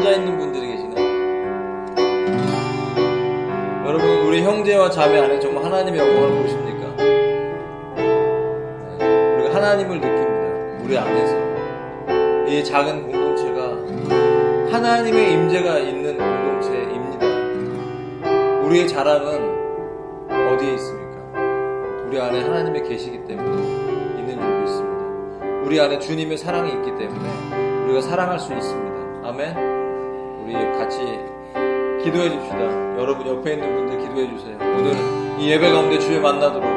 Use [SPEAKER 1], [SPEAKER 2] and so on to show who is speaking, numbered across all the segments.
[SPEAKER 1] 앉아 있는 분들이 계시네. 여러분, 우리 형제와 자매 안에 정말 하나님의 영광을 보십니까? 네, 우리가 하나님을 느낍니다. 우리 안에서 이 작은 공동체가 하나님의 임재가 있는 공동체입니다. 우리의 자랑은 어디에 있습니까? 우리 안에 하나님이 계시기 때문에 있는 줄 믿습니다. 우리 안에 주님의 사랑이 있기 때문에 우리가 사랑할 수 있습니다. 아멘. 우리 같이 기도해 줍시다. 여러분 옆에 있는 분들 기도해 주세요. 오늘 이 예배 가운데 주의 만나도록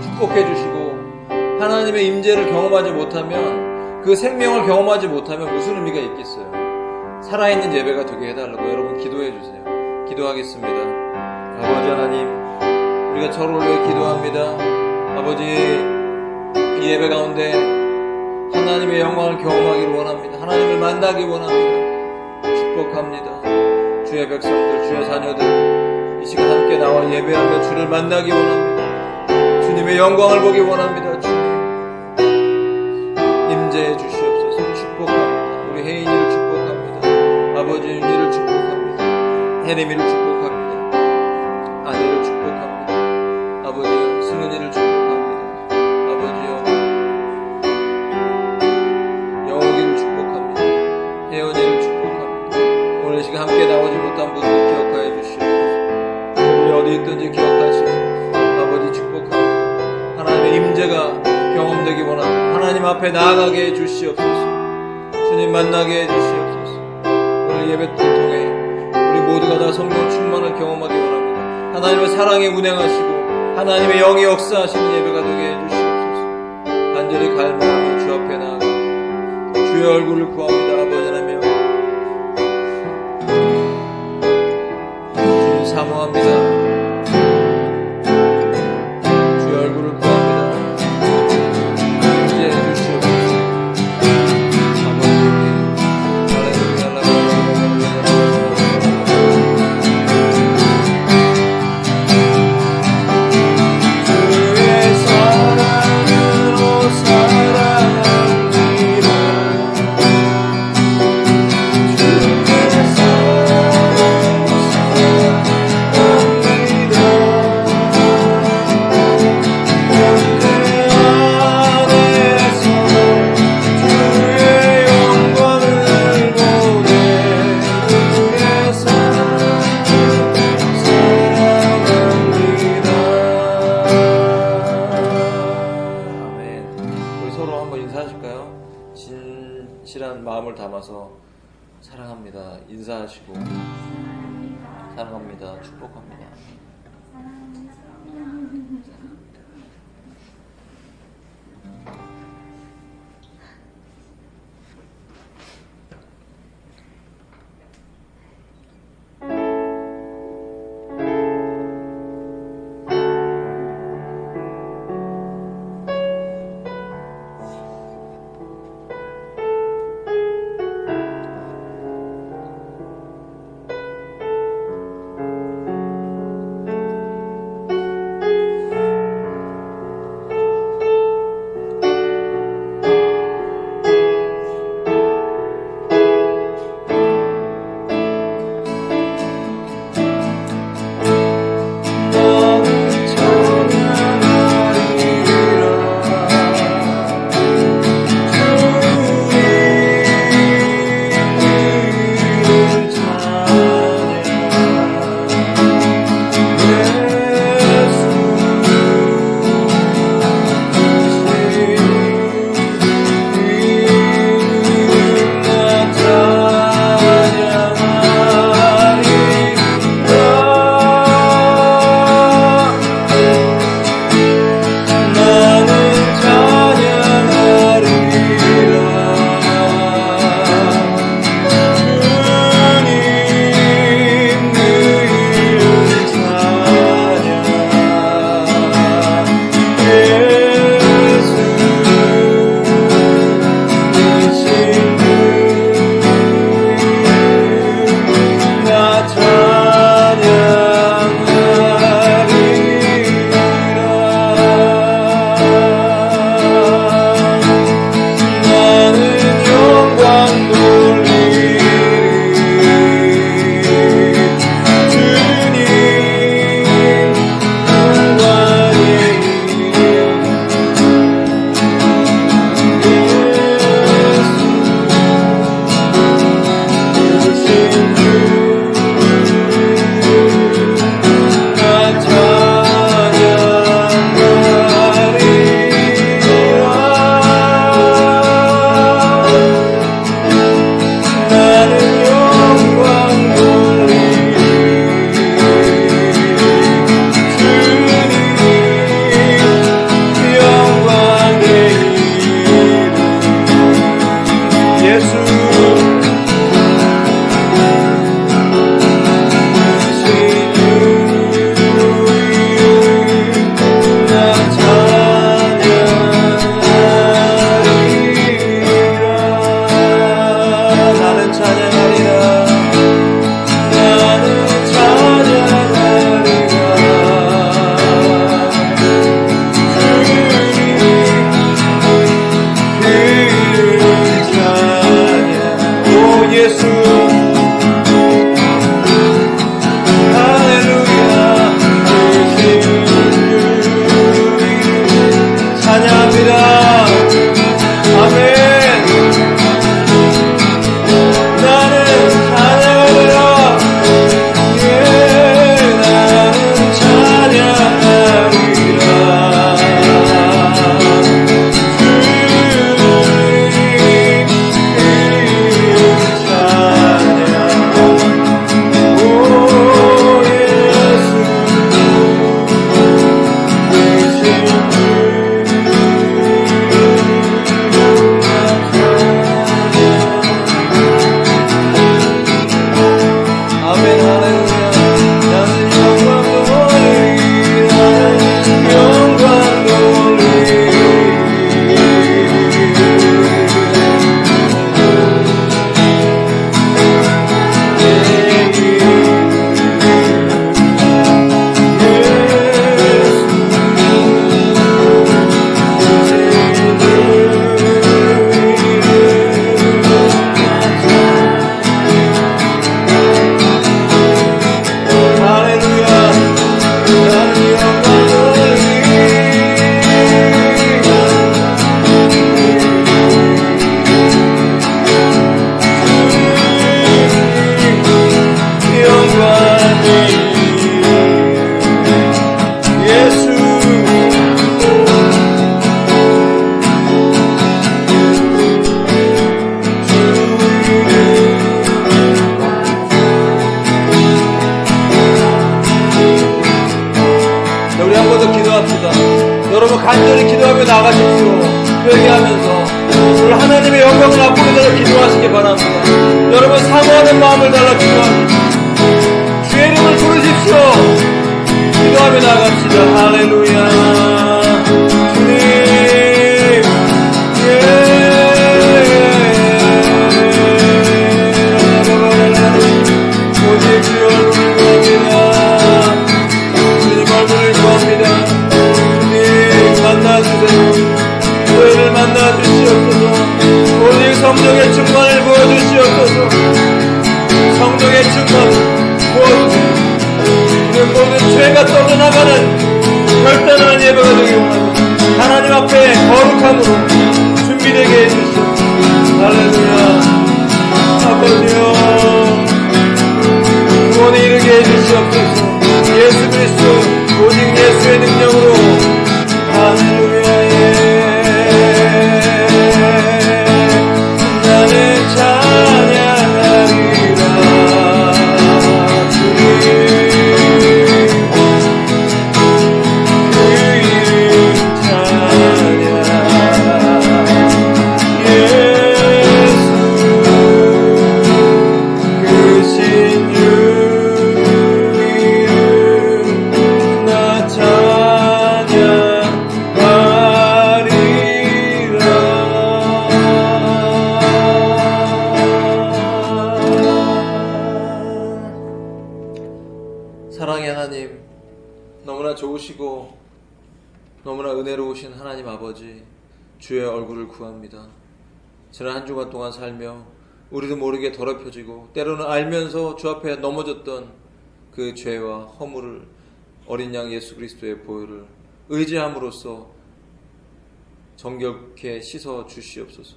[SPEAKER 1] 축복해 주시고, 하나님의 임재를 경험하지 못하면, 그 생명을 경험하지 못하면 무슨 의미가 있겠어요. 살아있는 예배가 되게 해달라고 여러분 기도해 주세요. 기도하겠습니다. 아버지 하나님, 우리가 저를 위해 기도합니다. 아버지, 이 예배 가운데 하나님의 영광을 경험하기를 원합니다. 하나님을 만나기 원합니다. 축복합니다. 주의 백성들, 주의 자녀들 이 시간 함께 나와 예배하며 주를 만나기 원합니다. 주님의 영광을 보기 원합니다. 주님 임재해 주시옵소서. 축복합니다. 우리 혜인이를 축복합니다. 아버지 윤희를 축복합니다. 혜림이를 축복합니다. 아내를 축복합니다. 아버지여 승은이를 축복합니다. 아버지여 영옥이를 축복합니다. 혜연이를 축복합니다. 오늘 이 시간 함께 나오지 못한 분들 기억하여 주시옵소서. 우리 어디 있든지 기억하시고 아버지 축복합니다. 하나님의 임재가 경험되기 원합니다. 하나님 앞에 나아가게 해 주시옵소서. 주님 만나게 해 주시옵소서. 오늘 예배 통해 우리 모두가 다 성령 충만을 경험하기 원합니다. 하나님의 사랑에 운행하시고 하나님의 영이 역사하시는 예배가 되게 해 주시옵소서. 간절히 갈망하며 주 앞에 나아가 주의 얼굴을 구합니다. 아버지 하나님, 주님 사모합니다. 주의 얼굴을 구합니다. 임재해 주시옵소서. 아버지, 할렐루야, 주의 사랑으로 사랑합니다. 진실한 마음을 담아서 사랑합니다. 인사하시고 사랑합니다. 축복합니다. 기도하는 마음을 달라 기도합니다. 주의 이름을 부르십시오. 기도하며 나갑시다. 할렐루야. 주님, 오직 주의 얼굴을 구합니다. 주님 얼굴을 구합니다. 주님 만나주세요. 저희를 만나주시옵소서. 오직 성령의 충만을 부어주시옵소서. 성령의 충만 부어주세요. 우리 모든 죄가 떠져나가는 결단하는 예배가 되기 원합니다. 하나님 앞에 거룩함으로 준비되게 해주시옵소서. 할렐루야. 아버지여, 구원에 이르게 해주시옵소서. 예수 그리스도 오직 예수의 능력으로. 할렐루야. 나는 찬양하리라. 그 이름 찬양. 예수 크신 주 이름 나 사랑의 하나님, 너무나 좋으시고 너무나 은혜로우신 하나님 아버지, 주의 얼굴을 구합니다. 지난 한 주간 동안 살며 우리도 모르게 더럽혀지고 때로는 알면서 주 앞에 넘어졌던 그 죄와 허물을 어린 양 예수 그리스도의 보혈을 의지함으로써 정결케 씻어 주시옵소서.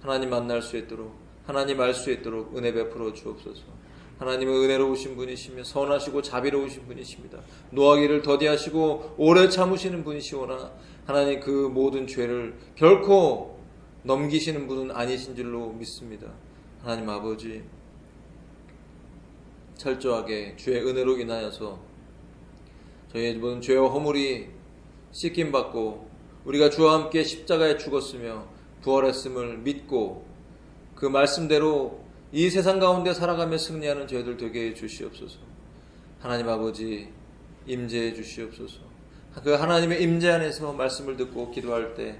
[SPEAKER 1] 하나님 만날 수 있도록, 하나님 알 수 있도록 은혜 베풀어 주옵소서. 하나님은 은혜로우신 분이시며 선하시고 자비로우신 분이십니다. 노하기를 더디하시고 오래 참으시는 분이시오나 하나님 그 모든 죄를 결코 넘기시는 분은 아니신 줄로 믿습니다. 하나님 아버지, 철저하게 주의 은혜로 인하여서 저희의 모든 죄와 허물이 씻김받고 우리가 주와 함께 십자가에 죽었으며 부활했음을 믿고 그 말씀대로 이 세상 가운데 살아가며 승리하는 저희들 되게 해 주시옵소서. 하나님 아버지, 임재해 주시옵소서. 그 하나님의 임재 안에서 말씀을 듣고 기도할 때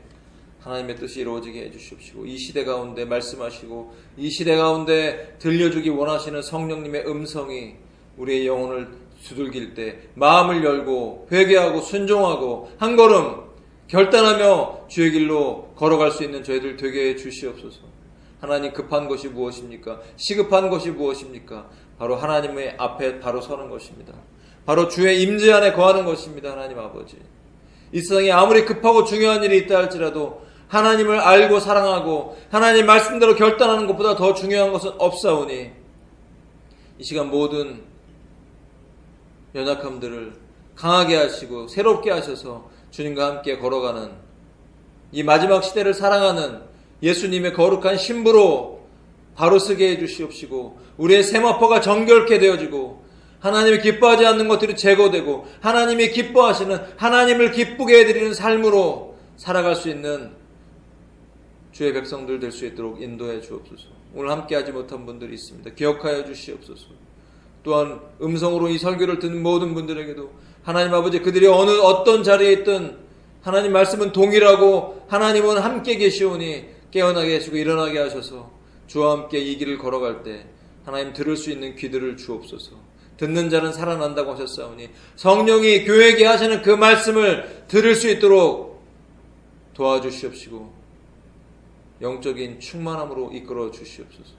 [SPEAKER 1] 하나님의 뜻이 이루어지게 해 주시옵시고, 이 시대 가운데 말씀하시고 이 시대 가운데 들려주기 원하시는 성령님의 음성이 우리의 영혼을 두들길 때 마음을 열고 회개하고 순종하고 한 걸음 결단하며 주의 길로 걸어갈 수 있는 저희들 되게 해 주시옵소서. 하나님, 급한 것이 무엇입니까? 시급한 것이 무엇입니까? 바로 하나님의 앞에 바로 서는 것입니다. 바로 주의 임재 안에 거하는 것입니다. 하나님 아버지, 이 세상에 아무리 급하고 중요한 일이 있다 할지라도 하나님을 알고 사랑하고 하나님 말씀대로 결단하는 것보다 더 중요한 것은 없사오니 이 시간 모든 연약함들을 강하게 하시고 새롭게 하셔서 주님과 함께 걸어가는 이 마지막 시대를 사랑하는 예수님의 거룩한 신부로 바로 서게 해주시옵시고, 우리의 세마포가 정결케 되어지고 하나님이 기뻐하지 않는 것들이 제거되고 하나님이 기뻐하시는, 하나님을 기쁘게 해드리는 삶으로 살아갈 수 있는 주의 백성들 될 수 있도록 인도해 주옵소서. 오늘 함께하지 못한 분들이 있습니다. 기억하여 주시옵소서. 또한 음성으로 이 설교를 듣는 모든 분들에게도 하나님 아버지, 그들이 어떤 자리에 있든 하나님 말씀은 동일하고 하나님은 함께 계시오니 깨어나게 하시고 일어나게 하셔서 주와 함께 이 길을 걸어갈 때 하나님 들을 수 있는 귀들을 주옵소서. 듣는 자는 살아난다고 하셨사오니 성령이 교회에게 하시는 그 말씀을 들을 수 있도록 도와주시옵시고 영적인 충만함으로 이끌어 주시옵소서.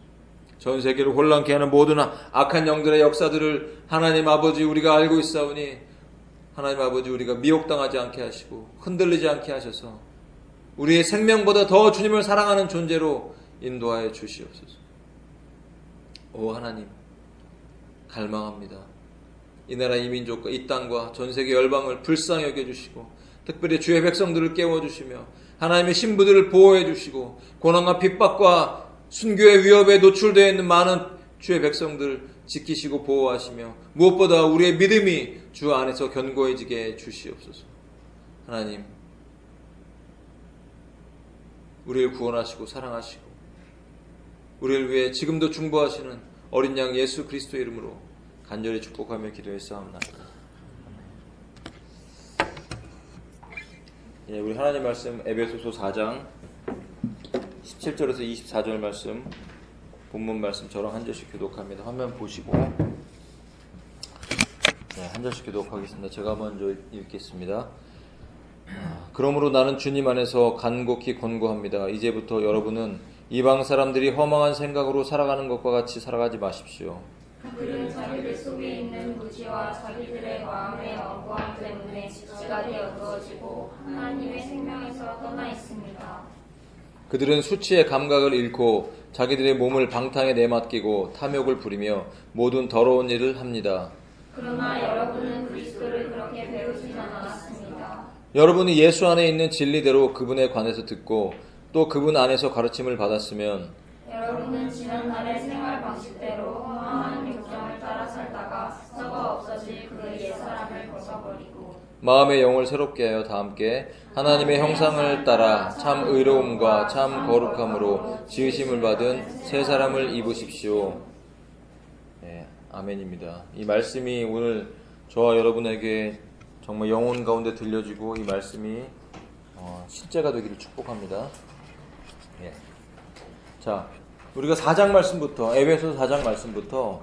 [SPEAKER 1] 전 세계를 혼란케 하는 모든 악한 영들의 역사들을 하나님 아버지 우리가 알고 있사오니 하나님 아버지, 우리가 미혹당하지 않게 하시고 흔들리지 않게 하셔서 우리의 생명보다 더 주님을 사랑하는 존재로 인도하여 주시옵소서. 오 하나님, 갈망합니다. 이 나라 이 민족과 이 땅과 전세계 열방을 불쌍히 여겨주시고 특별히 주의 백성들을 깨워주시며 하나님의 신부들을 보호해주시고 고난과 핍박과 순교의 위협에 노출되어 있는 많은 주의 백성들 지키시고 보호하시며 무엇보다 우리의 믿음이 주 안에서 견고해지게 주시옵소서. 하나님, 우리를 구원하시고 사랑하시고 우리를 위해 지금도 중보하시는 어린 양 예수 그리스도의 이름으로 간절히 축복하며 기도했사옵나이다. 예, 우리 하나님 말씀 에베소서 4장 17절에서 24절 말씀, 본문 말씀 저랑 한 절씩 교독합니다. 화면 보시고 한 절씩 교독하겠습니다. 제가 먼저 읽겠습니다. 그러므로 나는 주님 안에서 간곡히 권고합니다. 이제부터 여러분은 이방 사람들이 허망한 생각으로 살아가는 것과 같이 살아가지 마십시오.
[SPEAKER 2] 그들은 자기들 속에 있는 무지와 자기들의 마음의 완고함 때문에 지각이 어두워지고 하나님의 생명에서 떠나 있습니다.
[SPEAKER 1] 그들은 수치의 감각을 잃고 자기들의 몸을 방탕에 내맡기고 탐욕을 부리며 모든 더러운 일을 합니다.
[SPEAKER 2] 그러나 여러분은 그리스도를 그렇게 배우지는 않았습니다.
[SPEAKER 1] 여러분이 예수 안에 있는 진리대로 그분에 관해서 듣고 또 그분 안에서 가르침을 받았으면
[SPEAKER 2] 여러분은 지난날의 생활 방식대로 허망한 욕정을 따라 살다가 썩어 없어질 그 옛사람을 벗어버리고
[SPEAKER 1] 마음의 영을 새롭게 하여 다 함께 하나님의 형상을 따라 참 의로움과 참 거룩함으로 지으심을 받은 새 사람을 입으십시오. 네, 아멘입니다. 이 말씀이 오늘 저와 여러분에게 정말 영혼 가운데 들려지고 이 말씀이 실제가 되기를 축복합니다. 예. 자, 우리가 4장 말씀부터, 에베소서 4장 말씀부터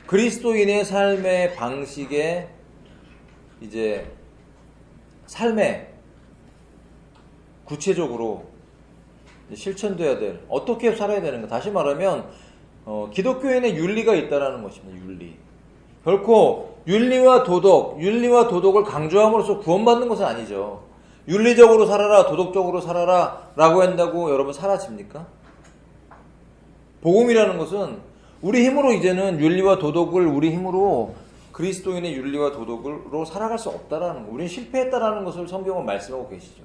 [SPEAKER 1] 그리스도인의 삶의 방식에 이제 삶에 구체적으로 실천돼야 될, 어떻게 살아야 되는가. 다시 말하면 기독교인의 윤리가 있다라는 것입니다. 윤리. 결코 윤리와 도덕을 강조함으로써 구원받는 것은 아니죠. 윤리적으로 살아라, 도덕적으로 살아라 라고 한다고 여러분 사라집니까? 복음이라는 것은 우리 힘으로 이제는 윤리와 도덕을 우리 힘으로 그리스도인의 윤리와 도덕으로 살아갈 수 없다라는 거. 우리는 실패했다라는 것을 성경은 말씀하고 계시죠.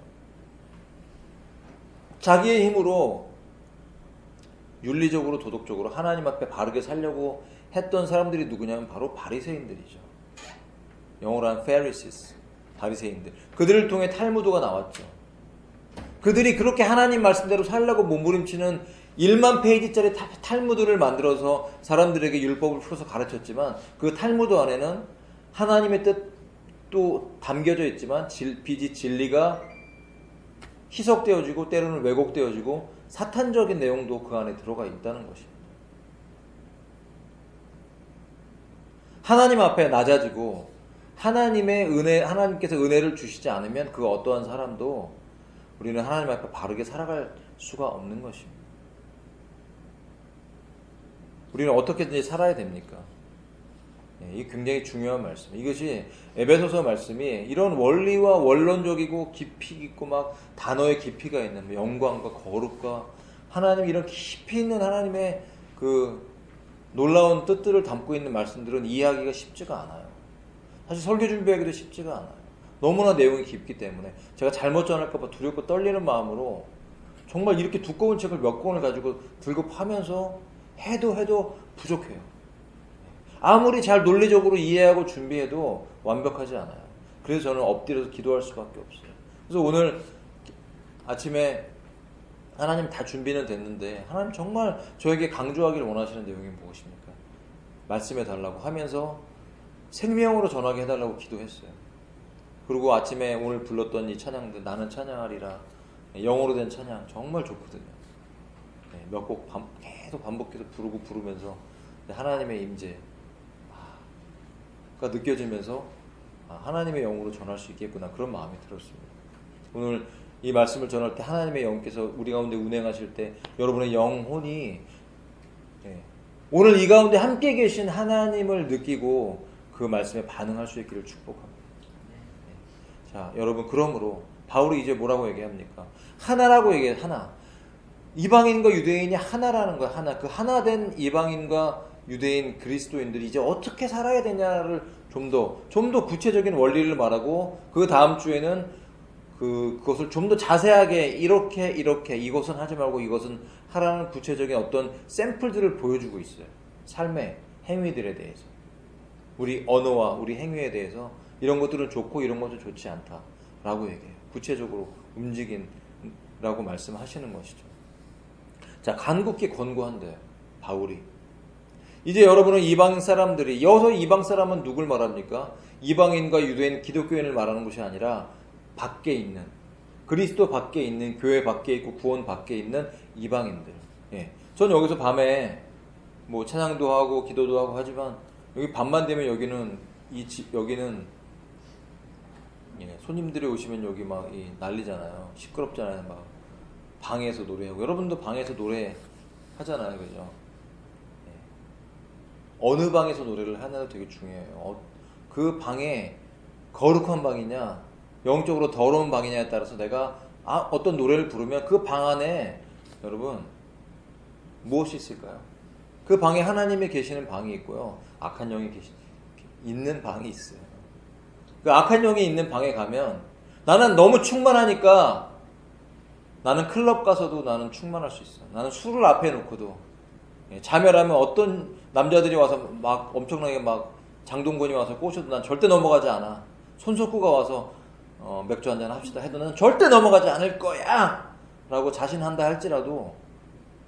[SPEAKER 1] 자기의 힘으로 윤리적으로 도덕적으로 하나님 앞에 바르게 살려고 했던 사람들이 누구냐면 바로 바리새인들이죠. 영어로 하면 Pharisees, 바리새인들. 그들을 통해 탈무드가 나왔죠. 그들이 그렇게 하나님 말씀대로 살려고 몸부림치는 1만 페이지짜리 탈무드를 만들어서 사람들에게 율법을 풀어서 가르쳤지만 그 탈무드 안에는 하나님의 뜻도 담겨져 있지만 비지 진리가 희석되어지고 때로는 왜곡되어지고 사탄적인 내용도 그 안에 들어가 있다는 것입니다. 하나님 앞에 낮아지고 하나님께서 은혜를 주시지 않으면 그 어떠한 사람도 우리는 하나님 앞에 바르게 살아갈 수가 없는 것입니다. 우리는 어떻게든지 살아야 됩니까? 이게 굉장히 중요한 말씀. 이것이 에베소서 말씀이 이런 원리와 원론적이고 깊이 있고 막 단어의 깊이가 있는 영광과 거룩과 하나님 이런 깊이 있는 하나님의 그 놀라운 뜻들을 담고 있는 말씀들은 이해하기가 쉽지가 않아요. 사실 설교 준비하기도 쉽지가 않아요. 너무나 내용이 깊기 때문에 제가 잘못 전할까봐 두렵고 떨리는 마음으로 정말 이렇게 두꺼운 책을 몇 권을 가지고 들고 파면서 해도 부족해요. 아무리 잘 논리적으로 이해하고 준비해도 완벽하지 않아요. 그래서 저는 엎드려서 기도할 수밖에 없어요. 그래서 오늘 아침에 하나님 다 준비는 됐는데 하나님 정말 저에게 강조하기를 원하시는 내용이 무엇입니까? 말씀해 달라고 하면서 생명으로 전하게 해달라고 기도했어요. 그리고 아침에 오늘 불렀던 이 찬양들 나는 찬양하리라 영어로 된 찬양 정말 좋거든요. 몇 곡 계속 반복해서 부르면서 하나님의 임재가 느껴지면서 하나님의 영으로 전할 수 있겠구나 그런 마음이 들었습니다. 오늘 이 말씀을 전할 때 하나님의 영께서 우리 가운데 운행하실 때 여러분의 영혼이 오늘 이 가운데 함께 계신 하나님을 느끼고 그 말씀에 반응할 수 있기를 축복합니다. 자, 여러분 그러므로 바울이 이제 뭐라고 얘기합니까? 하나라고 얘기해요. 하나. 이방인과 유대인이 하나라는 거야. 하나. 그 하나된 이방인과 유대인 그리스도인들이 이제 어떻게 살아야 되냐를 좀 더 구체적인 원리를 말하고 그 다음 주에는 그것을 좀 더 자세하게 이렇게 이것은 하지 말고 이것은 하라는 구체적인 어떤 샘플들을 보여주고 있어요. 삶의 행위들에 대해서. 우리 언어와 우리 행위에 대해서 이런 것들은 좋고 이런 것은 좋지 않다라고 얘기해요. 구체적으로 움직인라고 말씀하시는 것이죠. 자, 간곡히 권고한대요, 바울이. 이제 여러분은 이방 사람들이, 여기서 이방 사람은 누굴 말합니까? 이방인과 유대인, 기독교인을 말하는 것이 아니라 밖에 있는, 그리스도 밖에 있는, 교회 밖에 있고 구원 밖에 있는 이방인들. 예. 전 여기서 밤에 뭐 찬양도 하고 기도도 하고 하지만 여기 밤만 되면 여기는 예, 손님들이 오시면 여기 막 난리잖아요. 시끄럽잖아요. 막 방에서 노래하고. 여러분도 방에서 노래 하잖아요, 그죠? 예. 어느 방에서 노래를 하냐도 되게 중요해요. 그 방에 거룩한 방이냐, 영적으로 더러운 방이냐에 따라서 내가 어떤 노래를 부르면 그 방 안에 여러분 무엇이 있을까요? 그 방에 하나님이 계시는 방이 있고요, 악한 영이 있는 방이 있어요. 그 악한 영이 있는 방에 가면 나는 너무 충만하니까 나는 클럽 가서도 나는 충만할 수 있어. 나는 술을 앞에 놓고도 자멸하면 어떤 남자들이 와서 막 엄청나게 막 장동건이 와서 꼬셔도 난 절대 넘어가지 않아. 손석구가 와서 맥주 한잔 합시다 해도 나는 절대 넘어가지 않을 거야 라고 자신한다 할지라도,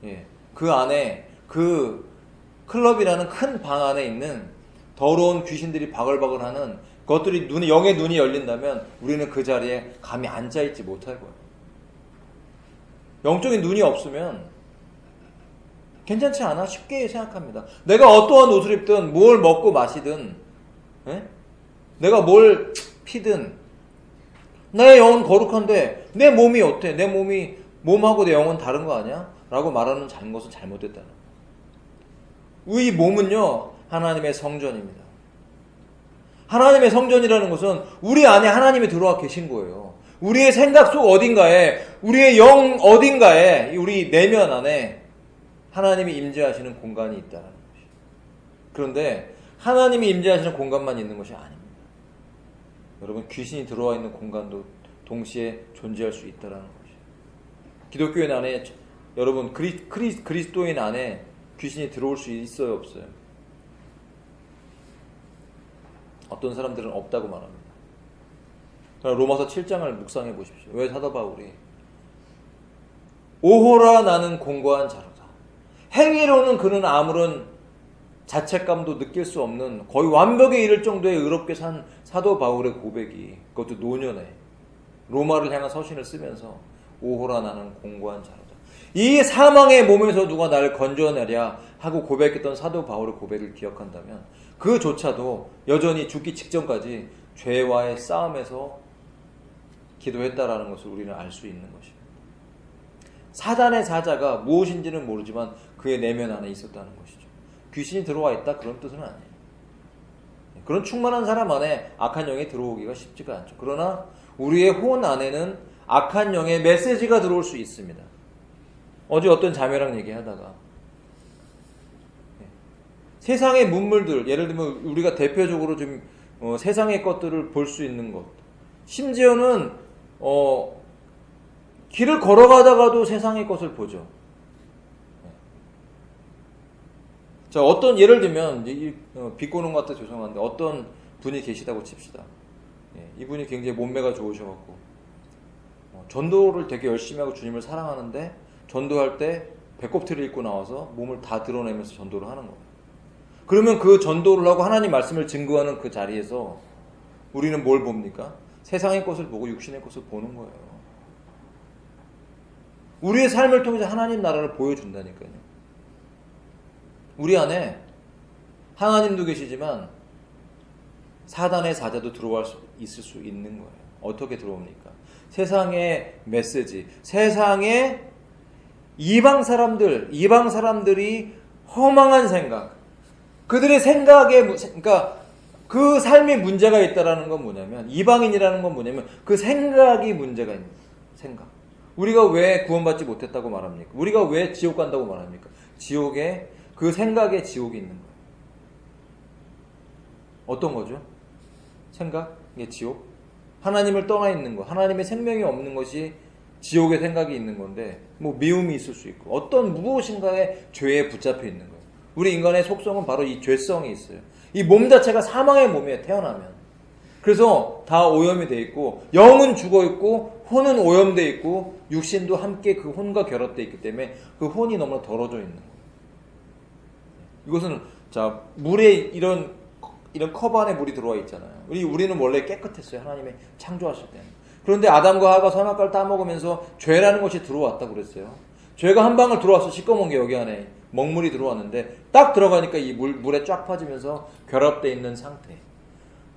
[SPEAKER 1] 예, 그 안에 그 클럽이라는 큰 방 안에 있는 더러운 귀신들이 바글바글하는 그것들이 영의 눈이 열린다면 우리는 그 자리에 감히 앉아있지 못할 거예요. 영적인 눈이 없으면 괜찮지 않아? 쉽게 생각합니다. 내가 어떠한 옷을 입든 뭘 먹고 마시든, 예? 내가 뭘 피든 내 영은 거룩한데 내 몸이 어때? 내 몸하고 내 영은 다른 거 아니야? 라고 말하는 것은 잘못됐다는 거예요. 이 몸은요, 하나님의 성전입니다. 하나님의 성전이라는 것은 우리 안에 하나님이 들어와 계신 거예요. 우리의 생각 속 어딘가에, 우리의 영 어딘가에, 우리 내면 안에 하나님이 임재하시는 공간이 있다는 것이에요. 그런데 하나님이 임재하시는 공간만 있는 것이 아닙니다. 여러분, 귀신이 들어와 있는 공간도 동시에 존재할 수 있다는 것이에요. 기독교인 안에, 여러분, 그리스도인 안에 귀신이 들어올 수 있어요, 없어요? 어떤 사람들은 없다고 말합니다. 로마서 7장을 묵상해 보십시오. 왜 사도 바울이 오호라 나는 공고한 자로다. 행위로는 그는 아무런 자책감도 느낄 수 없는 거의 완벽에 이를 정도의 의롭게 산 사도 바울의 고백이, 그것도 노년에 로마를 향한 서신을 쓰면서 오호라 나는 공고한 자로다. 이 사망의 몸에서 누가 나를 건져내랴 하고 고백했던 사도 바울의 고백을 기억한다면 그조차도 여전히 죽기 직전까지 죄와의 싸움에서 기도했다라는 것을 우리는 알 수 있는 것입니다. 사단의 사자가 무엇인지는 모르지만 그의 내면 안에 있었다는 것이죠. 귀신이 들어와 있다 그런 뜻은 아니에요. 그런 충만한 사람 안에 악한 영이 들어오기가 쉽지가 않죠. 그러나 우리의 혼 안에는 악한 영의 메시지가 들어올 수 있습니다. 어제 어떤 자매랑 얘기하다가 세상의 문물들, 예를 들면 우리가 대표적으로 좀 세상의 것들을 볼 수 있는 것, 심지어는 길을 걸어가다가도 세상의 것을 보죠. 자, 예를 들면 비꼬는 것 같아 죄송한데 어떤 분이 계시다고 칩시다. 이분이 굉장히 몸매가 좋으셔갖고 전도를 되게 열심히 하고 주님을 사랑하는데 전도할 때 배꼽티를 입고 나와서 몸을 다 드러내면서 전도를 하는 거예요. 그러면 그 전도를 하고 하나님 말씀을 증거하는 그 자리에서 우리는 뭘 봅니까? 세상의 것을 보고 육신의 것을 보는 거예요. 우리의 삶을 통해서 하나님 나라를 보여준다니까요. 우리 안에 하나님도 계시지만 사단의 사자도 들어올 수 있을 수 있는 거예요. 어떻게 들어옵니까? 세상의 메시지, 세상의 이방 사람들이 허망한 생각, 그들의 생각에, 그러니까 그 삶에 문제가 있다라는 건 뭐냐면, 이방인이라는 건 뭐냐면 그 생각이 문제가 있는 거예요. 생각. 우리가 왜 구원받지 못했다고 말합니까? 우리가 왜 지옥 간다고 말합니까? 지옥에, 그 생각에 지옥이 있는 거예요. 어떤 거죠? 생각의 지옥? 하나님을 떠나 있는 거, 하나님의 생명이 없는 것이 지옥의 생각이 있는 건데, 뭐 미움이 있을 수 있고 어떤 무엇인가의 죄에 붙잡혀 있는 거예요. 우리 인간의 속성은 바로 이 죄성이 있어요. 이 몸 자체가 사망의 몸이에요, 태어나면. 그래서 다 오염이 돼 있고 영은 죽어 있고 혼은 오염돼 있고 육신도 함께 그 혼과 결합돼 있기 때문에 그 혼이 너무나 더러져 있는 거예요. 이것은 자 물에 이런 컵 안에 물이 들어와 있잖아요. 우리는 원래 깨끗했어요. 하나님의 창조하실 때는. 그런데 아담과 하와가 선악과를 따먹으면서 죄라는 것이 들어왔다고 그랬어요. 죄가 한 방울 들어와서 시꺼먼 게 여기 안에 먹물이 들어왔는데 딱 들어가니까 이 물에 쫙 빠지면서 결합되어 있는 상태.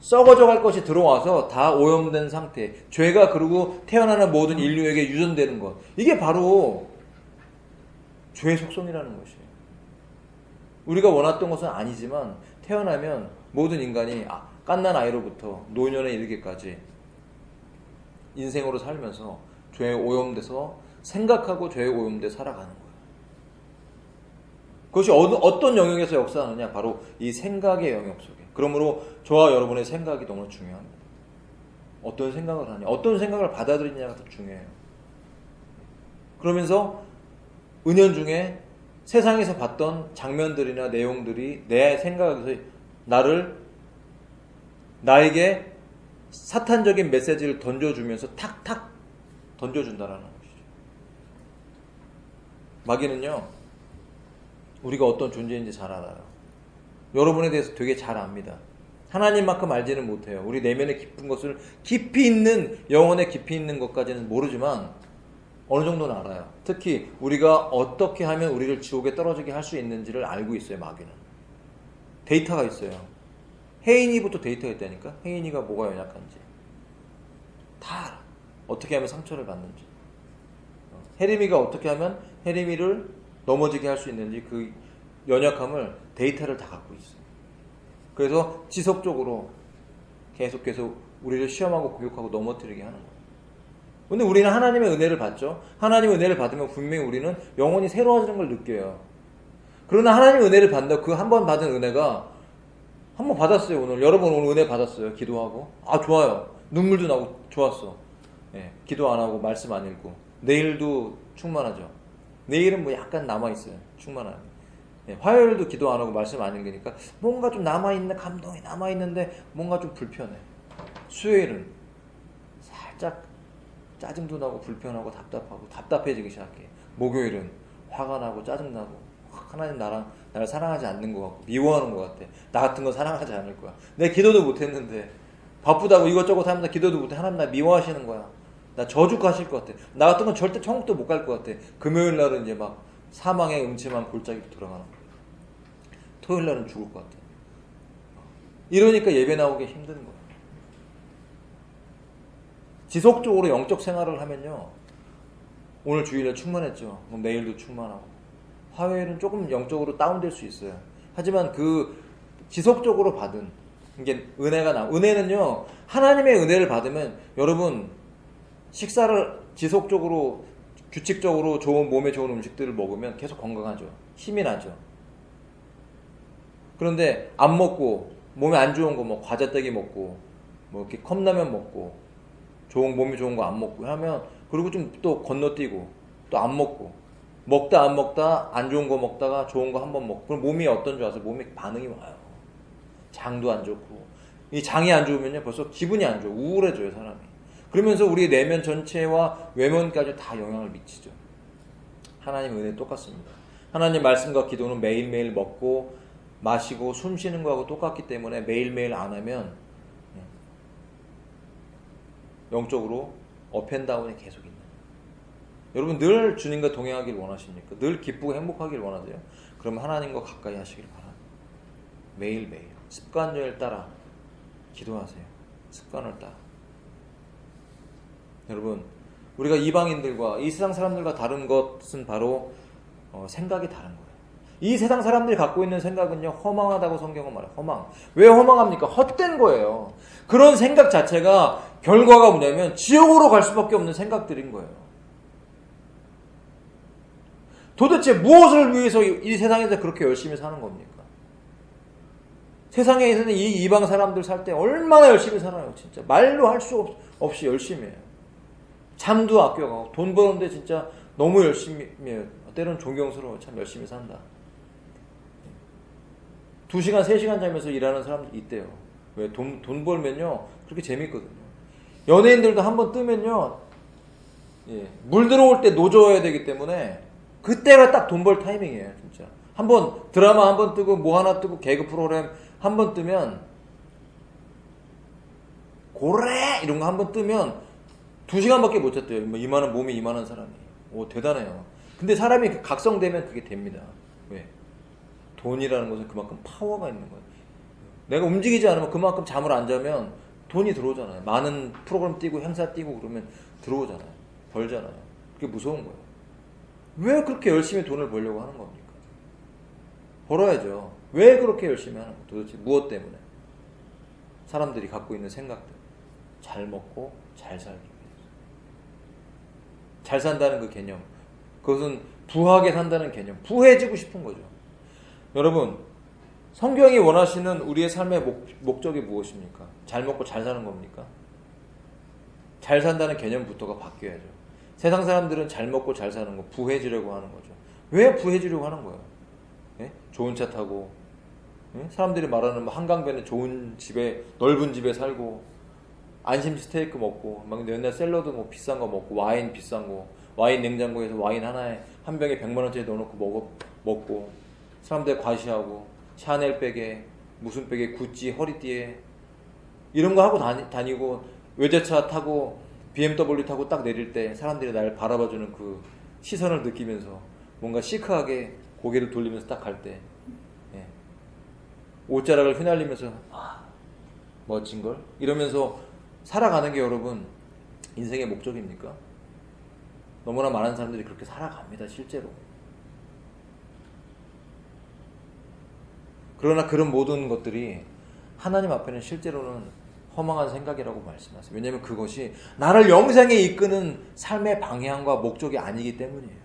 [SPEAKER 1] 썩어져 갈 것이 들어와서 다 오염된 상태. 죄가 그리고 태어나는 모든 인류에게 유전되는 것. 이게 바로 죄의 속성이라는 것이에요. 우리가 원했던 것은 아니지만 태어나면 모든 인간이 갓난 아이로부터 노년에 이르기까지 인생으로 살면서 죄에 오염돼서 생각하고 죄에 오염돼 살아가는 거예요. 그것이 어떤 영역에서 역사하느냐? 바로 이 생각의 영역 속에. 그러므로 저와 여러분의 생각이 너무 중요합니다. 어떤 생각을 하냐, 어떤 생각을 받아들이냐가 더 중요해요. 그러면서 은연중에 세상에서 봤던 장면들이나 내용들이 내 생각에서 나에게 사탄적인 메시지를 던져주면서 탁탁 던져준다라는 것이죠. 마귀는요, 우리가 어떤 존재인지 잘 알아요. 여러분에 대해서 되게 잘 압니다. 하나님만큼 알지는 못해요. 우리 내면에 깊은 것을 깊이 있는, 영혼에 깊이 있는 것까지는 모르지만 어느 정도는 알아요. 특히 우리가 어떻게 하면 우리를 지옥에 떨어지게 할 수 있는지를 알고 있어요. 마귀는. 데이터가 있어요. 혜인이부터 데이터가 있다니까. 혜인이가 뭐가 연약한지 다 알아. 어떻게 하면 상처를 받는지, 혜림이가 어떻게 하면 혜림이를 넘어지게 할 수 있는지 그 연약함을 데이터를 다 갖고 있어요. 그래서 지속적으로 계속해서 우리를 시험하고 공격하고 넘어뜨리게 하는 거예요. 근데 우리는 하나님의 은혜를 받죠. 하나님의 은혜를 받으면 분명히 우리는 영혼이 새로워지는 걸 느껴요. 그러나 하나님의 은혜를 받는다, 그 한 번 받은 은혜가, 한 번 받았어요. 여러분 오늘 은혜 받았어요. 기도하고 좋아요. 눈물도 나고 좋았어. 기도 안 하고 말씀 안 읽고 내일도 충만하죠. 내일은 뭐 약간 남아있어요. 충만하게. 화요일도 기도 안 하고 말씀 안 읽으니까 뭔가 좀 남아있는, 감동이 남아있는데 뭔가 좀 불편해. 수요일은 살짝 짜증도 나고 불편하고 답답하고 답답해지기 시작해. 목요일은 화가 나고 짜증나고 하나님 나를 사랑하지 않는 것 같고 미워하는 것 같아. 나 같은 건 사랑하지 않을 거야. 내가 기도도 못했는데 바쁘다고 이것저것 하면서 기도도 못해. 하나님 나 미워하시는 거야. 나 저주하실 것 같아. 나 같은 건 절대 천국도 못 갈 것 같아. 금요일 날은 이제 막 사망의 음침한 골짜기로 들어가는 거야. 토요일 날은 죽을 것 같아. 이러니까 예배 나오기 힘든 거야. 지속적으로 영적 생활을 하면요, 오늘 주일에 충만했죠. 그럼 내일도 충만하고, 화요일은 조금 영적으로 다운될 수 있어요. 하지만 그 지속적으로 받은 이게 은혜는요, 하나님의 은혜를 받으면 여러분 식사를 지속적으로 규칙적으로 몸에 좋은 음식들을 먹으면 계속 건강하죠. 힘이 나죠. 그런데 안 먹고 몸에 안 좋은 거 뭐 과자떼기 먹고 뭐 이렇게 컵라면 먹고 몸에 좋은 거 안 먹고 하면, 그리고 좀 또 건너뛰고 또 안 먹고 먹다 안 먹다 안 좋은 거 먹다가 좋은 거 한번 먹고, 그럼 몸이 어떤 줄 아세요? 몸에 반응이 와요. 장도 안 좋고, 이 장이 안 좋으면요 벌써 기분이 안 좋아. 우울해져요 사람이. 그러면서 우리 내면 전체와 외면까지 다 영향을 미치죠. 하나님 은혜 똑같습니다. 하나님 말씀과 기도는 매일매일 먹고 마시고 숨 쉬는 거하고 똑같기 때문에 매일매일 안 하면 영적으로 업앤다운이 계속 있는. 여러분 늘 주님과 동행하길 원하십니까? 늘 기쁘고 행복하길 원하세요? 그러면 하나님과 가까이 하시길 바랍니다. 매일매일 습관을 따라 기도하세요. 습관을 따라. 여러분, 우리가 이방인들과 이 세상 사람들과 다른 것은 바로 생각이 다른 거예요. 이 세상 사람들이 갖고 있는 생각은요, 허망하다고 성경은 말해요. 허망. 왜 허망합니까? 헛된 거예요. 그런 생각 자체가 결과가 뭐냐면 지옥으로 갈 수밖에 없는 생각들인 거예요. 도대체 무엇을 위해서 이 세상에서 그렇게 열심히 사는 겁니까? 세상에서는 이 이방 사람들 살 때 얼마나 열심히 살아요. 진짜 말로 할 수 없이 열심히 해요. 잠도 아껴가고 돈 버는데 진짜 너무 열심히 해요. 때로는 존경스러워. 참 열심히 산다. 2시간 3시간 자면서 일하는 사람들 있대요. 왜? 돈 벌면요 그렇게 재밌거든요. 연예인들도 한번 뜨면요, 예, 물 들어올 때 노져야 되기 때문에 그때가 딱 돈 벌 타이밍이에요. 진짜 한번 드라마 한번 뜨고 뭐 하나 뜨고 개그 프로그램 한번 뜨면, 고래 이런 거 한번 뜨면 2시간밖에 못 잤대요. 이만한 몸이 이만한 사람이. 오, 대단해요. 근데 사람이 각성되면 그게 됩니다. 왜? 돈이라는 것은 그만큼 파워가 있는 거예요. 내가 움직이지 않으면 그만큼 잠을 안 자면 돈이 들어오잖아요. 많은 프로그램 뛰고 행사 뛰고 그러면 들어오잖아요. 벌잖아요. 그게 무서운 거예요. 왜 그렇게 열심히 돈을 벌려고 하는 겁니까? 벌어야죠. 왜 그렇게 열심히 하는 거예요? 도대체 무엇 때문에? 사람들이 갖고 있는 생각들. 잘 먹고 잘 살기 위해서. 잘 산다는 그 개념. 그것은 부하게 산다는 개념. 부해지고 싶은 거죠. 여러분, 성경이 원하시는 우리의 삶의 목적이 무엇입니까? 잘 먹고 잘 사는 겁니까? 잘 산다는 개념부터가 바뀌어야죠. 세상 사람들은 잘 먹고 잘 사는 거, 부해지려고 하는 거죠. 왜 부해지려고 하는 거예요? 예? 좋은 차 타고, 예? 사람들이 말하는 뭐 한강변에 좋은 집에, 넓은 집에 살고, 안심 스테이크 먹고, 막 맨날 샐러드 뭐 비싼 거 먹고, 와인 비싼 거, 와인 냉장고에서 와인 하나에 한 병에 100만 원짜리 넣어놓고 먹고, 사람들 과시하고, 샤넬 백에, 무슨 백에, 구찌 허리띠에, 이런 거 하고 다니고, 외제차 타고, BMW 타고 딱 내릴 때 사람들이 날 바라봐주는 그 시선을 느끼면서 뭔가 시크하게 고개를 돌리면서 딱 갈 때, 예. 옷자락을 휘날리면서 멋진걸? 이러면서 살아가는 게 여러분 인생의 목적입니까? 너무나 많은 사람들이 그렇게 살아갑니다. 실제로. 그러나 그런 모든 것들이 하나님 앞에는 실제로는 허망한 생각이라고 말씀하세요. 왜냐하면 그것이 나를 영생에 이끄는 삶의 방향과 목적이 아니기 때문이에요.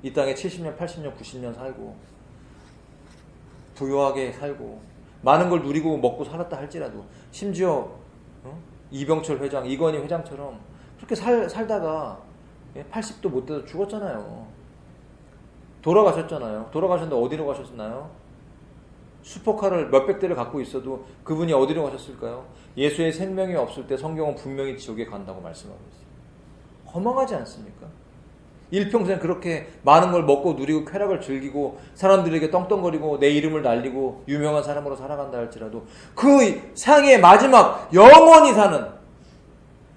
[SPEAKER 1] 이 땅에 70년, 80년, 90년 살고 부유하게 살고 많은 걸 누리고 먹고 살았다 할지라도, 심지어 이병철 회장, 이건희 회장처럼 그렇게 살다가 80도 못 돼서 죽었잖아요. 돌아가셨잖아요. 돌아가셨는데 어디로 가셨나요? 슈퍼카를 몇백 대를 갖고 있어도 그분이 어디로 가셨을까요? 예수의 생명이 없을 때 성경은 분명히 지옥에 간다고 말씀하고 있어요. 허망하지 않습니까? 일평생 그렇게 많은 걸 먹고 누리고 쾌락을 즐기고 사람들에게 떵떵거리고 내 이름을 날리고 유명한 사람으로 살아간다 할지라도 그 상의 마지막 영원히 사는,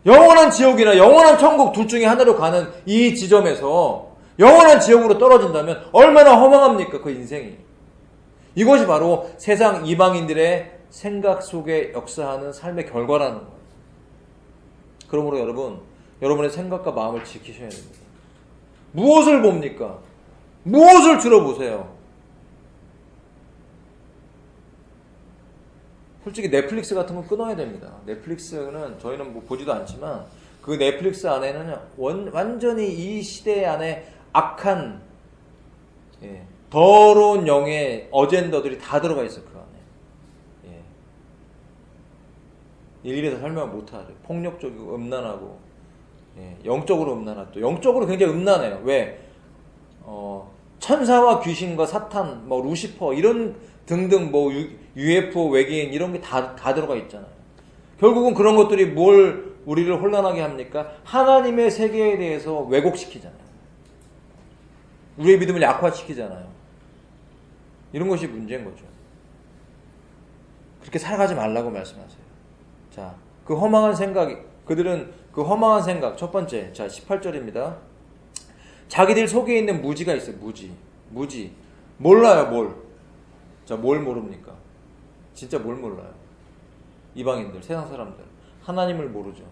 [SPEAKER 1] 영원한 지옥이나 영원한 천국 둘 중에 하나로 가는 이 지점에서 영원한 지옥으로 떨어진다면 얼마나 허망합니까? 그 인생이. 이것이 바로 세상 이방인들의 생각 속에 역사하는 삶의 결과라는 거예요. 그러므로 여러분, 여러분의 생각과 마음을 지키셔야 됩니다. 무엇을 봅니까? 무엇을 들어보세요? 솔직히 넷플릭스 같은 거 끊어야 됩니다. 넷플릭스는 저희는 뭐 보지도 않지만 그 넷플릭스 안에는 완전히 이 시대 안에 악한, 더러운 영의 어젠더들이 다 들어가 있어. 그 안에. 일일이 다 설명을 못하죠. 폭력적이고 음란하고, 영적으로 음란하고, 또 영적으로 굉장히 음란해요. 왜? 천사와 귀신과 사탄, 뭐 루시퍼 이런 등등 뭐 UFO 외계인 이런 게 다 들어가 있잖아요. 결국은 그런 것들이 뭘 우리를 혼란하게 합니까? 하나님의 세계에 대해서 왜곡시키잖아요. 우리의 믿음을 약화시키잖아요. 이런 것이 문제인 거죠. 그렇게 살아가지 말라고 말씀하세요. 자, 그 허망한 생각, 그들은 그 허망한 생각, 첫 번째, 자, 18절입니다. 자기들 속에 있는 무지가 있어요. 무지. 몰라요, 뭘. 자, 뭘 모릅니까? 진짜 뭘 몰라요? 이방인들, 세상 사람들. 하나님을 모르죠.